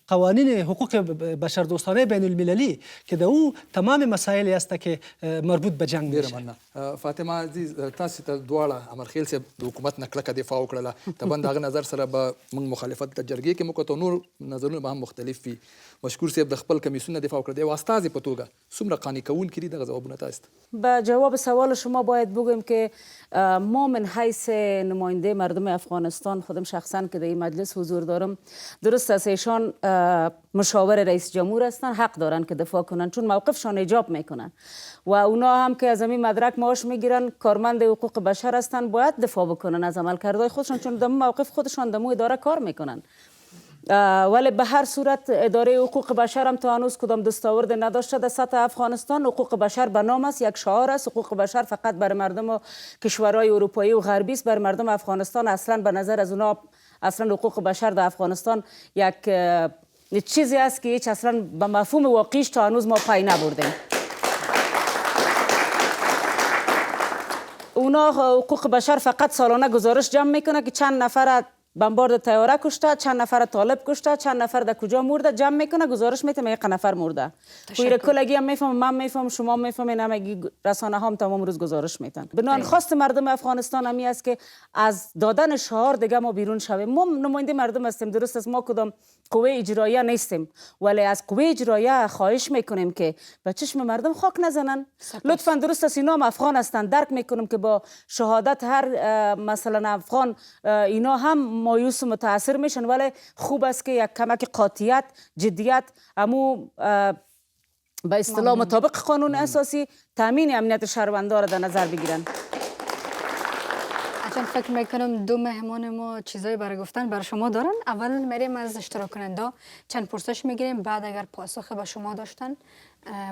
قوانین حقوق بشر دوستانه بین المللی که در او تمام مسائلی است که مربوط به جنگ میشه. فاطمه عزیز، تاسو ته دواړه امرخیل صاحب د حکومت نه کلکه دفاع وکړله. طبعا دغه نظر سره به موږ مخالفت د جرګې کې موږ ته نور نظرونه به هم مختلف وي. مشکور صاحب د خپل کمیسیون نه دفاع وکړه. یو استازي په توګه څومره قانع کوونکي دي دغه ځوابونه تاسو؟ به جواب سوال شما باید بگویم که ما من حیث نماینده مردم افغانستان خودم شخصا که در این مجلس حضور دارم، درست است ایشان مشاور رئیس جمهور هستند، حق دارن که دفاع کنن چون موقفشان ایجاب میکنن و اونا هم که از همین مدرک معاش میگیرن، کارمند حقوق بشر هستند، باید دفاع بکنن از عملکردهای خودشان چون در موقف خودشان در اداره کار میکنن. ولی به هر صورت اداره حقوق بشر هم تا هنوز کدام دستاورد نداشته در سطح افغانستان. حقوق بشر به نام است، یک شعار است. حقوق بشر فقط برای مردم و کشورهای اروپایی و غربی است، برای مردم افغانستان اصلا به نظر از اونا اصلا حقوق بشر در افغانستان یک چیزی است که هیچ اصلا به مفهوم واقعیش تا هنوز ما پی نبردیم. اونا حقوق بشر فقط سالانه گزارش جمع میکنه که چند نفر بمبارد طیاره کشته، چند نفر طالب کشته، چند نفر در کجا مرده، جمع میکنه گزارش میده یک نفر مرده. کویر کلگی هم میفهم، من میفهم، شما میفهمین، همگی رسانه هم تمام روز گزارش میدن. بنابراین خواست مردم افغانستان همی است که از دادن شعار دیگه ما بیرون شویم. ما نماینده مردم هستیم، درست است ما کدام قوه اجراییه نیستیم، ولی از قوه اجراییه خواهش میکنیم که به چشم مردم خاک نزنن. لطفا درست است اینا هم افغان هستند، درک میکنیم که با شهادت هر مثلا افغان اینا هم مایوس و متاثر میشن، ولی خوب است که یک کمک قاطعیت، جدیت، امو به اصطلاح مطابق قانون اساسی تامین امنیت شهروندان را در نظر بگیرن. اصلا فکر میکنم دو مهمان ما چیزایی برای گفتن برای شما دارن. اول میریم از اشتراک کننده چند پرسش میگیریم، بعد اگر پاسخ به شما داشتن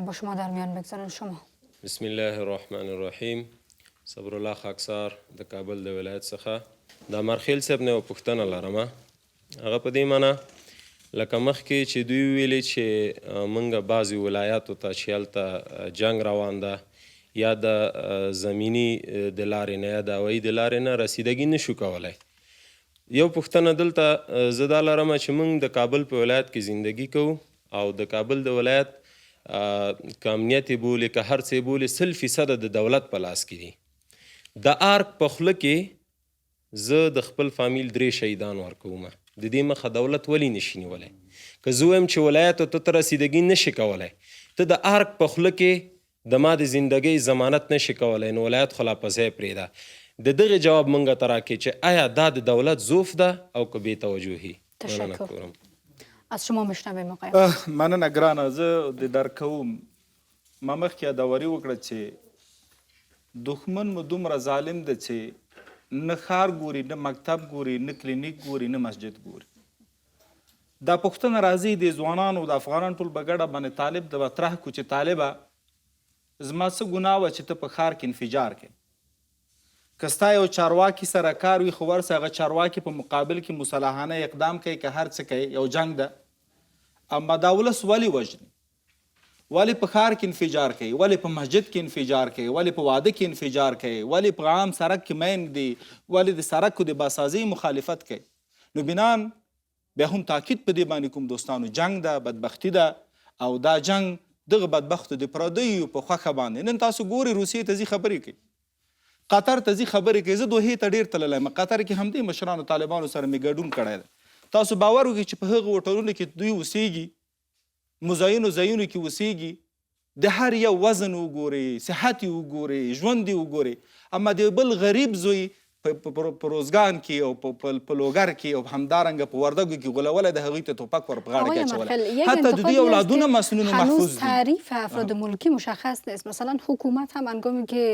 با شما در میان بگذارن. شما بسم الله الرحمن الرحیم. صبر الله خاکسار د کابل د ولایت څخه د امرخیل صاحب نه پوښتنه لرم. هغه په دې معنی لکه مخکې چې دوی ویلي چې موږ بعضې ولایاتو ته چې هلته جنګ روان ده یا د زمینی د لارې نه یا د هوایي د لارې نه رسیدګي نشو کولی. یو پوښتنه دلته زه دا لرم چې موږ د کابل په ولایت کې زندگی کوو او د کابل د ولایت که امنیت یې بولي که هر څه یې بولي 100% د دولت په لاس کې دي. د آرک په خوله کې زه د خپل فامیل 3 شهیدان ورکوم. د دې مخه دولت ولې نشي نیولی؟ که زه وایم چې ولایاتو ته رسیدګي نشي کولی، ته د آرک په خوله کې د ما د زندګۍ ضمانت نشي کولی، نو ولایت خو لا په ځای پرېږده. د دغې جواب موږ ته راکړئ چې آیا دا د دولت ضعف ده او که بې توجهي؟ مننه کوم. از شما میشنویم آقای. مننه ګرانه، زه د درک کوم. ما مخکې یادوري وکړه چې دښمن مو دومره ظالم ده چې نه ښار ګوري، نه مکتب ګوري، نه کلینیک ګوري، نه مسجد ګوري. دا پوښتنه راځي د ځوانانو د افغانانو ټول په ګډه باندې طالب د مطرح کړو چې طالبه زما څه ګناه وه چې ته په ښار کې انفجار کوې؟ که ستا یو چارواکي سره کار وي خو ورسه هغه چارواکي په مقابل کې مسلحانه اقدام کوي که هر څه کوي، یو جنګ ده. اما دا ولس ولې وژني؟ ولې په ښار کې انفجار کوي؟ ولې په مسجد کې انفجار کوي؟ ولې په واده کې انفجار کوي؟ ولې په عام سړک کې مین دي؟ ولې د سړکو د باسازۍ مخالفت کوي؟ نو بنان بیا هم تاکید په دې باندې کوم دوستانو، جنګ ده، بدبختي ده او دا جنګ دغه بدبختو د پردیو په خوښه باندې. نن تاسو ګورئ روسیې ته ځي خبرې کوي، قطر ته ځي خبرې کوي. زه دوحې ته ډېر تللی یم، قطر کې همدې مشرانو طالبانو سره مې ګډون کړی دی. تاسو باور وکړئ چې په هغه هوټلونو کې دوی اوسیږي، مزاینو ځایونو کې اوسیږي، د هر یو وزن وګورئ، صحت یې وګورئ، ژوند یې وګورئ. اما د بل غریب زوی په روزګان کې او په لوګر کې او همدارنګه په وردګو کې غولولی د هغوی ته توپک ور په غاړه کې اچولی. حتی د دوی اولادونه مسنون و محفوظ هنوز دي. تعریف افراد ملکی مشخص نیست. مثلا حکومت هم هنگامی که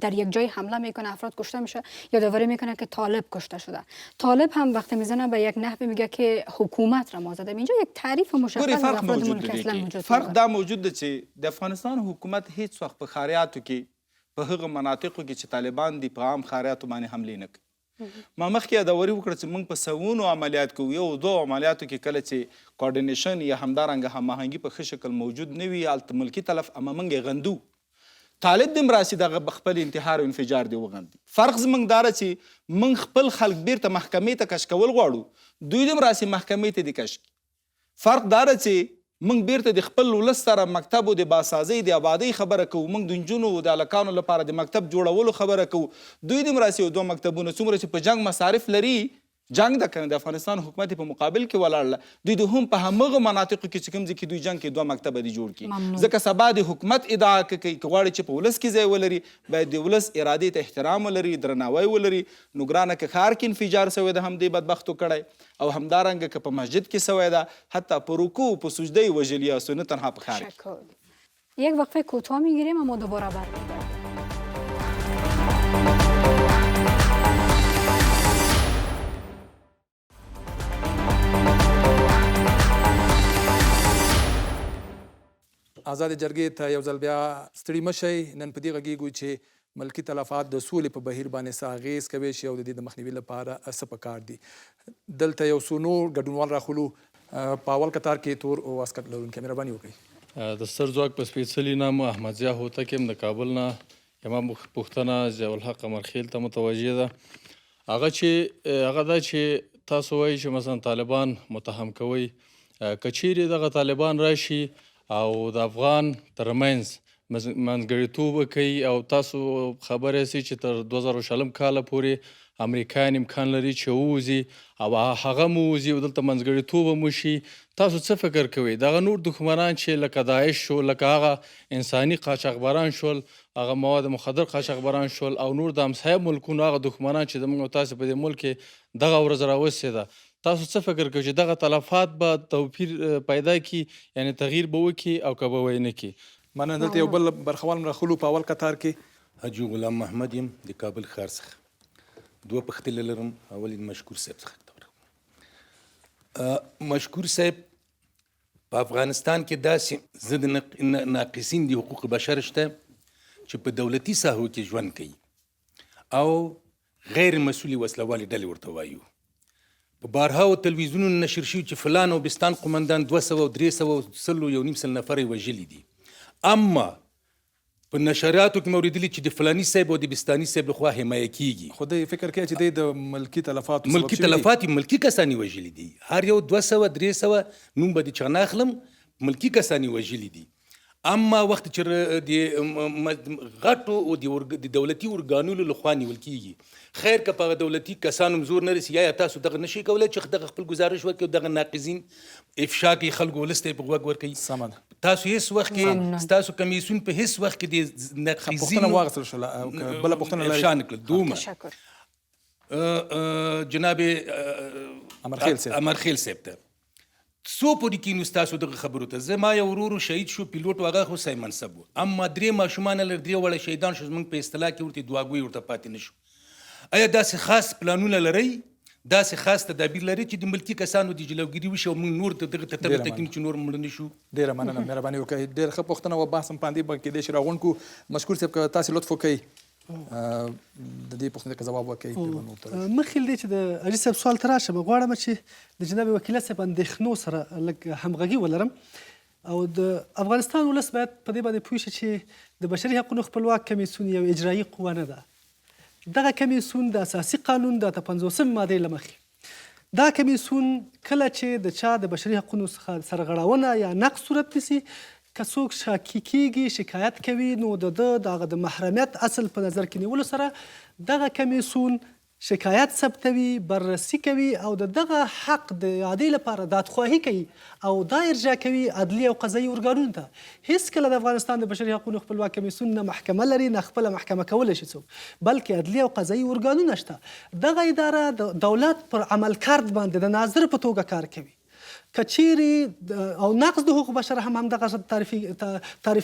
در یک جای حمله میکنه افراد کشته میشه یادآوری میکنه که طالب کشته شده. طالب هم وقتی میزنه به یک نحوی میگه که حکومت را ما زدیم. اینجا یک تعریف مشخص از افراد ملکی اصلا وجود فرق دا موجود ده چې د افغانستان حکومت هیڅ وخت په ښاریاتو کې په هغه مناطقو کې چې طالبان دي په عام ښاریاتو باندې حملې نه کوي. ما مخکې یادوري وکړه چې موږ په سوونو عملیات کوو، یو دوه عملیاتو کې کله چې کوارډینیشن یا همدارنګه هماهنګي په ښه شکل موجود نه وي هلته ملکي طرف اما موږ یې غندو. طالب دې هم راسي دغه خپل انتحار او انفجار دې وغندي. فرق زموږ دا چې موږ خپل خلک بیرته محکمې ته کش کول غواړو، دوی دې هم راسي محکمې ته دې کش کړي. فرق دا چې موږ بیرته د خپل ولس سره مکتب او د باسازۍ د آبادۍ خبره کوو، موږ د نجونو او د هلکانو لپاره د مکتب جوړولو خبره کوو. دوی دې هم راسي یو دوه مکتبونه څومره چې په جنګ مصارف لري، جنګ ده کنه د افغانستان حکومت په مقابل کې ولاړله، دوی د هم په همغه مناطقو کې چې کوم ځای کې دوی جنګ کې 2 مکتبه دي جوړ کړي. ځکه سبا د حکومت ادعا کوي که غواړي چې په ولس کې ځای ولري باید د ولس ارادې ته احترام ولري، درناوی ولري. نو ګرانه که ښار کې انفجار سوی ده همدې بدبختو کړی او همدارنګه که په مسجد کې سوی ده حتی په رکوع په سجده یې وژلي یاستو، نه تنها په ښار کې. یک وقفه کوتاه میگیریم اما دوباره برمیگردیم. آزاد جرګې ته یو ځل بیا ستړي مشئ. نن په دې غږیږو چې ملکي تلفات د سولې په بهیر باندې څه اغېز کوي شي او د دې د مخنیوي لپاره څه پکار دي. دلته یو څو نور ګډونوال راخلو. په اول کتار کې تور او واسکټ لرونکي مهرباني وکړئ. د ستر ځواک په سپېڅلي نامه احمد ضیا هوتک یم د کابل نه. یما پوښتنه ضیاءالحق قمرخیل ته متوجه ده. هغه دا چې تاسو وایئ چې مثلا طالبان متهم کوئ، که چیرې دغه طالبان راشي او د افغان ترمنځ منځګړیتوب وکوي او تاسو خبر یاستئ چې تر 2000 کاله پورې امریکایان امکان لري چې ووځي او هغه مو ووځي او دلته منځګړیتوب هم وشي، تاسو څه فکر کوئ؟ دغه نور دښمنان چې لکه داعش شو، لکه هغه انساني قاچاقبران شول، هغه مواد مخدر قاچاقبران شول او نور د همسایه ملکونو هغه دښمنان چې زموږ او تاسو په دې ملک کې دغه ورځ راوستې ده، تاسو څه فکر کوئ چې دغه تلفات به توپیر پیدا کړي، یعنی تغییر به وکړي او که به ویې نه کړي؟ مننه. دلته یو بل برخوال راخلو په اول کتار کې. حاجي غلام محمد یم د کابل ښار څخه. دوه پوښتنې لرم. اول د مشکور صاحب څخه مشکور صاحب، په افغانستان کې داسې ضد ناقصین د حقوق بشر شته چې په دولتي ساحو کې ژوند کوي او غیر مسؤلي وسلوالې ډلې ورته وایو. په بارهاو تلویزیونونو نشر شوي چې فلان او بستان قمندان 200 او 300 یو نیم سل نفر یې وژلي دي. اما په نشراتو کې مو اورېدلي چې د فلاني صاحب او د بستاني صاحب لخوا حمایه کیږي. خو دی فکر کوي چې دی د ملکي تلفاتو ملکي تلفات ملکي کسانی وژلي دي. هر یو 200 300 نوم به د چا نه اخلم، ملکي کسانی وژلي دي. اما وخت چې د غټو او د دولتي ارګانونو لخوا نیول کیږي، خیر که په دولتي کسانو زور نه رسي، یا تاسو دغه نشئ کولی چې دغه خپل گزارش وکړئ، دغه ناقضین افشا کوي، خلکو ولس ته یې په غوږ ورکوي. سمه ده. تاسو هیڅ وخت کې ستاسو کمیسیون په هیڅ وخت کې د ناقضینو پوښتنه واخیستل شوله او بله پوښتنه لرئ؟ افشا نه کړل. دومره جناب امرخیل صاحب ته څو پورې کینو ستاسو دغه خبرو ته؟ زما یو ورور شهید شو، پیلوټ و، هغه خو صحیح منصب و، اما 3 ماشومان لري، 3 وړه شهیدان شو، زموږ په اصطلاح کې ورته دعاګوی ورته پاتې نه شو. آیا داسې خاص پلانونه لرئ، داسې خاص تدابیر لري چې د ملکي کسانو د جلوګیري وشي او موږ نور دغه ته تبه تکیم چې نور مړه نه شو؟ ډېره مننه، مهرباني وکړئ. ډېره ښه پوښتنه وه، بحث هم په همدې به کېدای شي راغونډ کړو. مشکور صاحب که تاسې لطف وکړئ د دې پوښتنې که ځواب وکړئ. مخکې له دې چې د حاجي صاحب سوال ته راشم، غواړم چې د جناب وکیله صاحب اندېښنو سره لږ همغږي ولرم. او د افغانستان ولس باید په دې باندې پوه شي چې د بشري حقونو خپلواک کمیسیون یو اجرایي قوه نه ده. دغه کمیسیون د اساسي قانون د 50 مادې له مخې دا کمیسیون کله چې د چا د بشري حقونو څخه سرغړونه یا نقض صورت نیسي، که څوک شاکي کیږي، شکایت کوي، نو د دغه د محرمیت اصل په نظر کې نیولو سره دغه کمیسیون شکایت ثبتوي، بررسي کوي او دغه حق د اعادې لپاره دادخواهي کوي او دا ارجاع کوي عدلي او قضایي ارګانونو ته. هیڅکله د افغانستان د بشري حقونو خپلواک کمیسیون نه محکمه لري، نه خپله محکمه کولی شي څوک، بلکې عدلي او قضایي ارګانونه شته. دغه اداره د دولت پر عملکرد باندې د ناظر په توګه کار کوي. کچیرې او نقض د حقوق بشر هم همدغه تعریف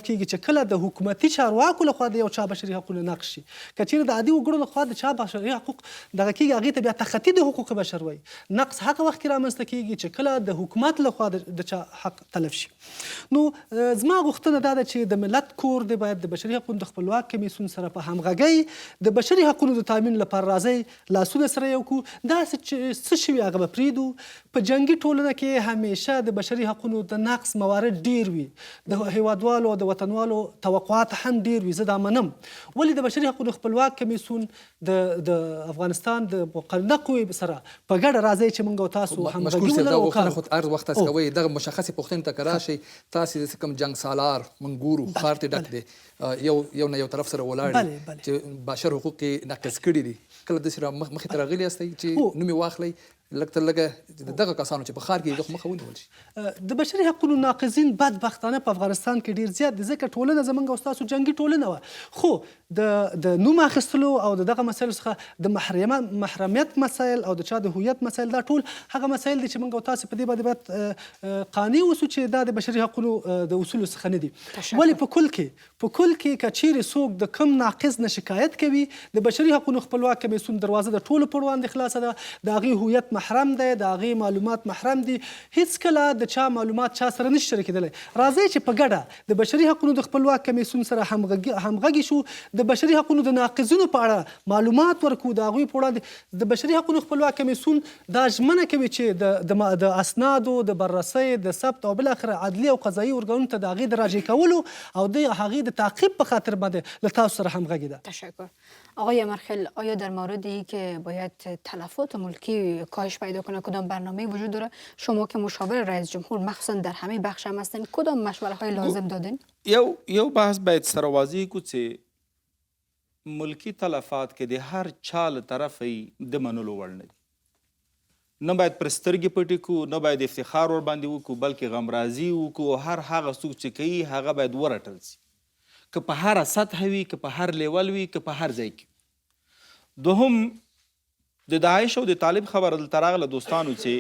کیږي چې کله د حکومتي چارواکو لخوا د یو چا بشري حقونه نقض شي، کچیرې د عادي وګړو لخوا د چا بشري حقوق دغه کیږي، هغې ته بیا تخطي د حقوق بشر وایي. نقض هغه وخت کې رامنځته کیږي چې کله د حکومت لخوا د چا حق تلف شي. نو زما غوښتنه دا ده چې د ملت کور دی باید د بشري حقونو د خپلواک کمیسیون سره په همغږۍ د بشري حقونو د تامین لپاره راځي، لاسونه سره یو کړو. داسې چې څه شوي هغه به پرېږدو. په جنګي ټولنه کې همیشه د بشري حقونو د نقض موارد ډیر وي، د هیوادوالو او د وطنوالو توقعات هم ډیر وي، زه دا منم. ولې د بشري حقونو خپلواک کمیسیون د افغانستان د مقننه قوې سره په ګډه راځي چې موږ او تاسو همغږي ولرو او کار وکړو. عرض وخت تاسو کوئ دغه مشخصې پوښتنې ته که راشئ، تاسې کوم جنګ سالار موږ ګورو ښار ته ډک دی، یو نه یو طرف سره ولاړ دي چې بشر حقوق یې نقض کړي دي. کله داسې مخې ته راغلي یاستئ چې نوم یې واخلئ لږ تر لږه دغه کسانو چې په ښار کې دغه مخه ونیول شي؟ د بشري حقونو ناقضین بدبختانه په افغانستان کې ډیر زیات دي، ځکه ټولنه زموږ او ستاسو جنګي ټولنه وه. خو د نوم اخیستلو او دغه مسایلو څخه د محرمیت مسایل او د چا د هویت مسایل، دا ټول هغه مسایل دي چې موږ او تاسو په دې باندې باید قانع اوسو چې دا د بشري حقونو د اصولو څخه نه دي. ولې په کل کې که چیرې څوک د کم ناقض نه شکایت کوي، د بشري حقونو خپلواک کمیسیون دروازه د ټولو پر وړاندې خلاصه ده. د هغې هویت محرم دی، د هغې معلومات محرم دي، هیڅکله د چا معلومات چا سره نشي شریکېدلی. راځئ چې په ګډه د بشري حقونو د خپلواک کمیسیون سره همغږي شو، د بشري حقونو د ناقضینو په اړه معلومات ورکړو. د هغوی په وړاندې د بشري حقونو خپلواک کمیسیون دا ژمنه کوي چې د اسنادو د بررسۍ، د ثبت او بالاخره عدلي او قضایي ارګانونو ته د هغې د راجع کولو او د هغې د تعقیب په خاطر باندې له تاسو سره همغږي ده. تشکر. آقای امرخیل، آیا در موردی که باید تلفات ملکی کاهش پیدا کنه کدام برنامه وجود داره؟ شما که مشاور رئیس جمهور مخصوصا در همه بخش هم هستین، کدام مشوره های لازم دادین؟ یو بحث باید سره واضح کو چې ملکی تلفات کې د هر چا له طرفه د منلو وړ نه دي. نه باید پر سترګې پټې کړو، نه باید افتخار ور باندې وکړو، بلکې غمرازي وکړو. هر هغه څوک چې کوي هغه باید ورټل شي، که په هره سطح وي، که په هر لیول وي، که په هر ځای کې. دوهم د داعش او د طالب خبره دلته راغله دوستانو چې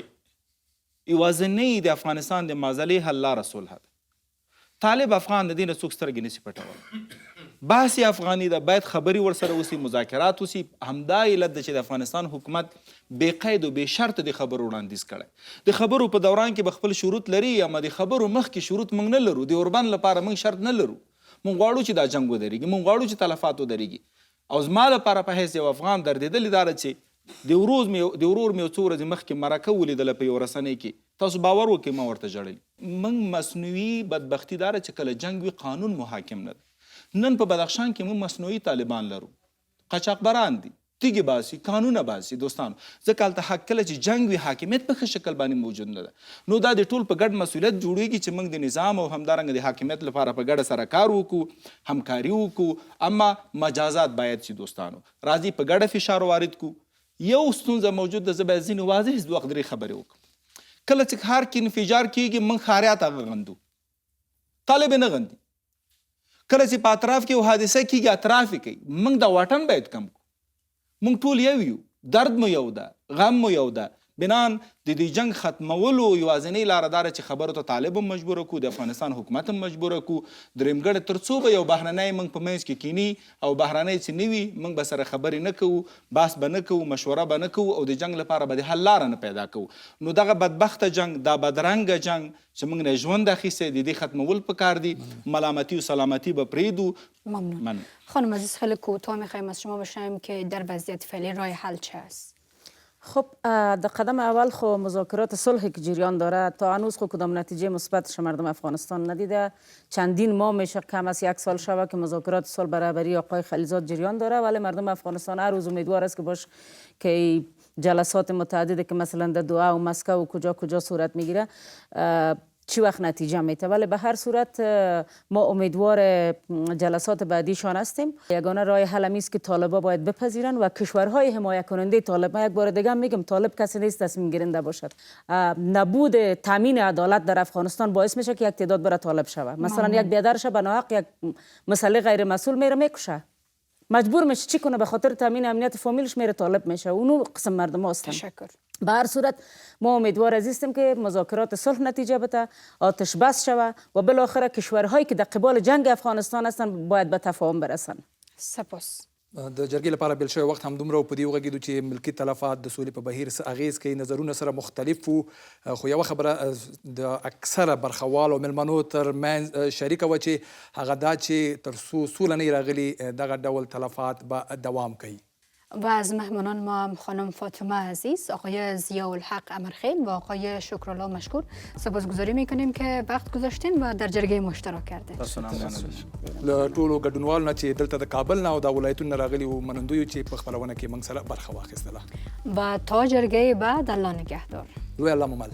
یوازینۍ د افغانستان د معضلې حل لاره صلح ده. طالب افغان د دې نه څوک سترګې نشي پټولی. بحث افغاني ده باید خبرې ورسره وسی مذاکرات وسی. همدا علت ده چې د افغانستان حکومت بې قید و بې شرط د خبرو وړاندیز کړی. د خبرو په دوران کې به خپل شروط لري یا د خبرو مخکې شروط موږ نه لرو. د اوربند لپاره موږ شرط نه لرو. موږ غواړو چې دا جنګ ودرېږي، موږ غواړو چې تلفات ودرېږي. او زما لپاره په حیث یو افغان دردېدلې دا ده چې د ورور مې یو څو ورځې مخکې مرکه ولیدله په یو رسنۍ کې. تاسو باور وکړئ ما ورته ژړلي. موږ مصنوعي بدبختي دا ده چې کله جنګ وي قانون محاکم نه ده. نن په بدخشان کې موږ مصنوعي طالبان لرو، قاچاقبران دي، تیږې باسي، قانونه باسي. دوستانو ځکه هلته کله چې جنګ وي حاکمیت په ښه شکل باندې موجود نه ده. نو دا د ټول په ګډ مسؤلیت جوړیږي چې موږ د نظام او همدارنګه د حاکمیت لپاره په ګډه سره کار وکړو، همکاري وکړو. اما مجازات باید شي. دوستانو راځي په ګډه فشار وارد کړو. یو ستونزه موجود ده، زه باید ځینې واضح وخت درې خبرې وکړم. کله چې ښار کې انفجار کیږي موږ ښاریات هغه غندو، طالب نه غندي. کله چې په اطراف کې یو حادثه کیږي اطراف یې کوي. موږ دا واټن باید کم کړو. موږ ټول یو یو، درد مو یو ده، غم مو یو ده. بنان د دې جنګ ختمولو یوازینۍ لاره دا چې خبرو ته طالب هم مجبوره کړو، د افغانستان حکومت هم مجبوره کړو. درېمګړی تر څو به یو بهرنی موږ په منځ کې کینی او بهرنی چې نه وي موږ به سره خبرې نه کوو، بحث به نه کوو، مشوره به نه کوو او د جنګ لپاره به د حل لاره نه پیدا کوو. نو دغه بدبخته جنګ، دا بدرنګه جنګ چې موږ نه ژوند اخیستی، د دې ختمول پکار دي. ملامتی و سلامتی به پرېږدو. ممنون. خانم عزیز خیلی کوتاه میخوایم از شما بشنویم که در وضعیت فعلی راه حل چه است؟ خب در قدم اول خو مذاکرات صلحی که جریان داره تا هنوز خو کدام نتیجه مثبتش مردم افغانستان ندیده. چندین ماه میشه، کم از 1 سال شده که مذاکرات صلح برابری آقای خلیزاد جریان داره، ولی مردم افغانستان هر روز امیدوار است که باش که جلسات متعددی که مثلا در دوحه و مسکو و کجا صورت میگیره چی وقت نتیجه میده. ولی به هر صورت ما امیدوار جلسات بعدیشان هستیم. یگانه راه حل است که طالبا باید بپذیرن و کشورهای حمایت کننده طالب، من یک بار دیگه میگم طالب کسی نیست تصمیم گیرنده باشد. نبود تامین عدالت در افغانستان باعث میشه که یک تعداد بر طالب شود. مثلا یک بیادرش به ناحق یک مسئله غیر مسئول میره میکشه، مجبور میشه چی کنه؟ به خاطر تامین امنیت فامیلش میره طالب میشه. اونو قسم مردم هستن. تشکر. به هر صورت ما امیدوار هستیم که مذاکرات صلح نتیجه بده، آتش بس شود و بالاخره کشورهایی که در قبال جنگ افغانستان هستن باید به تفاهم برسن. سپاس. د جرګې لپاره بیل شوی وخت هم دومره په دې وغږېدو چې ملکي تلفات د سولې په بهیر څه اغیز کوي. نظرونه سره مختلف وو، خو یوه خبره د اکثره برخوالو مېلمنو تر منځ شریکه وه چې هغه دا چې تر څو سوله نه راغلي دغه ډول تلفات به دوام کوي. و از مهمانان ما هم خانم فاطمه عزیز، آقای ضیاءالحق امرخیل و آقای شکرالله مشکور سپاسگزاری میکنیم که وقت گذاشتین و در جرګې مشترک کردین. له ټولو ګډونوالو نه چې دلته د کابل نه او د ولایتونو نه راغلي وو، منندوی چې په خپرونه کې موږ سره برخه واخیستله. و تا جرګې بعد الله نگهدار. لوی الله مو مل.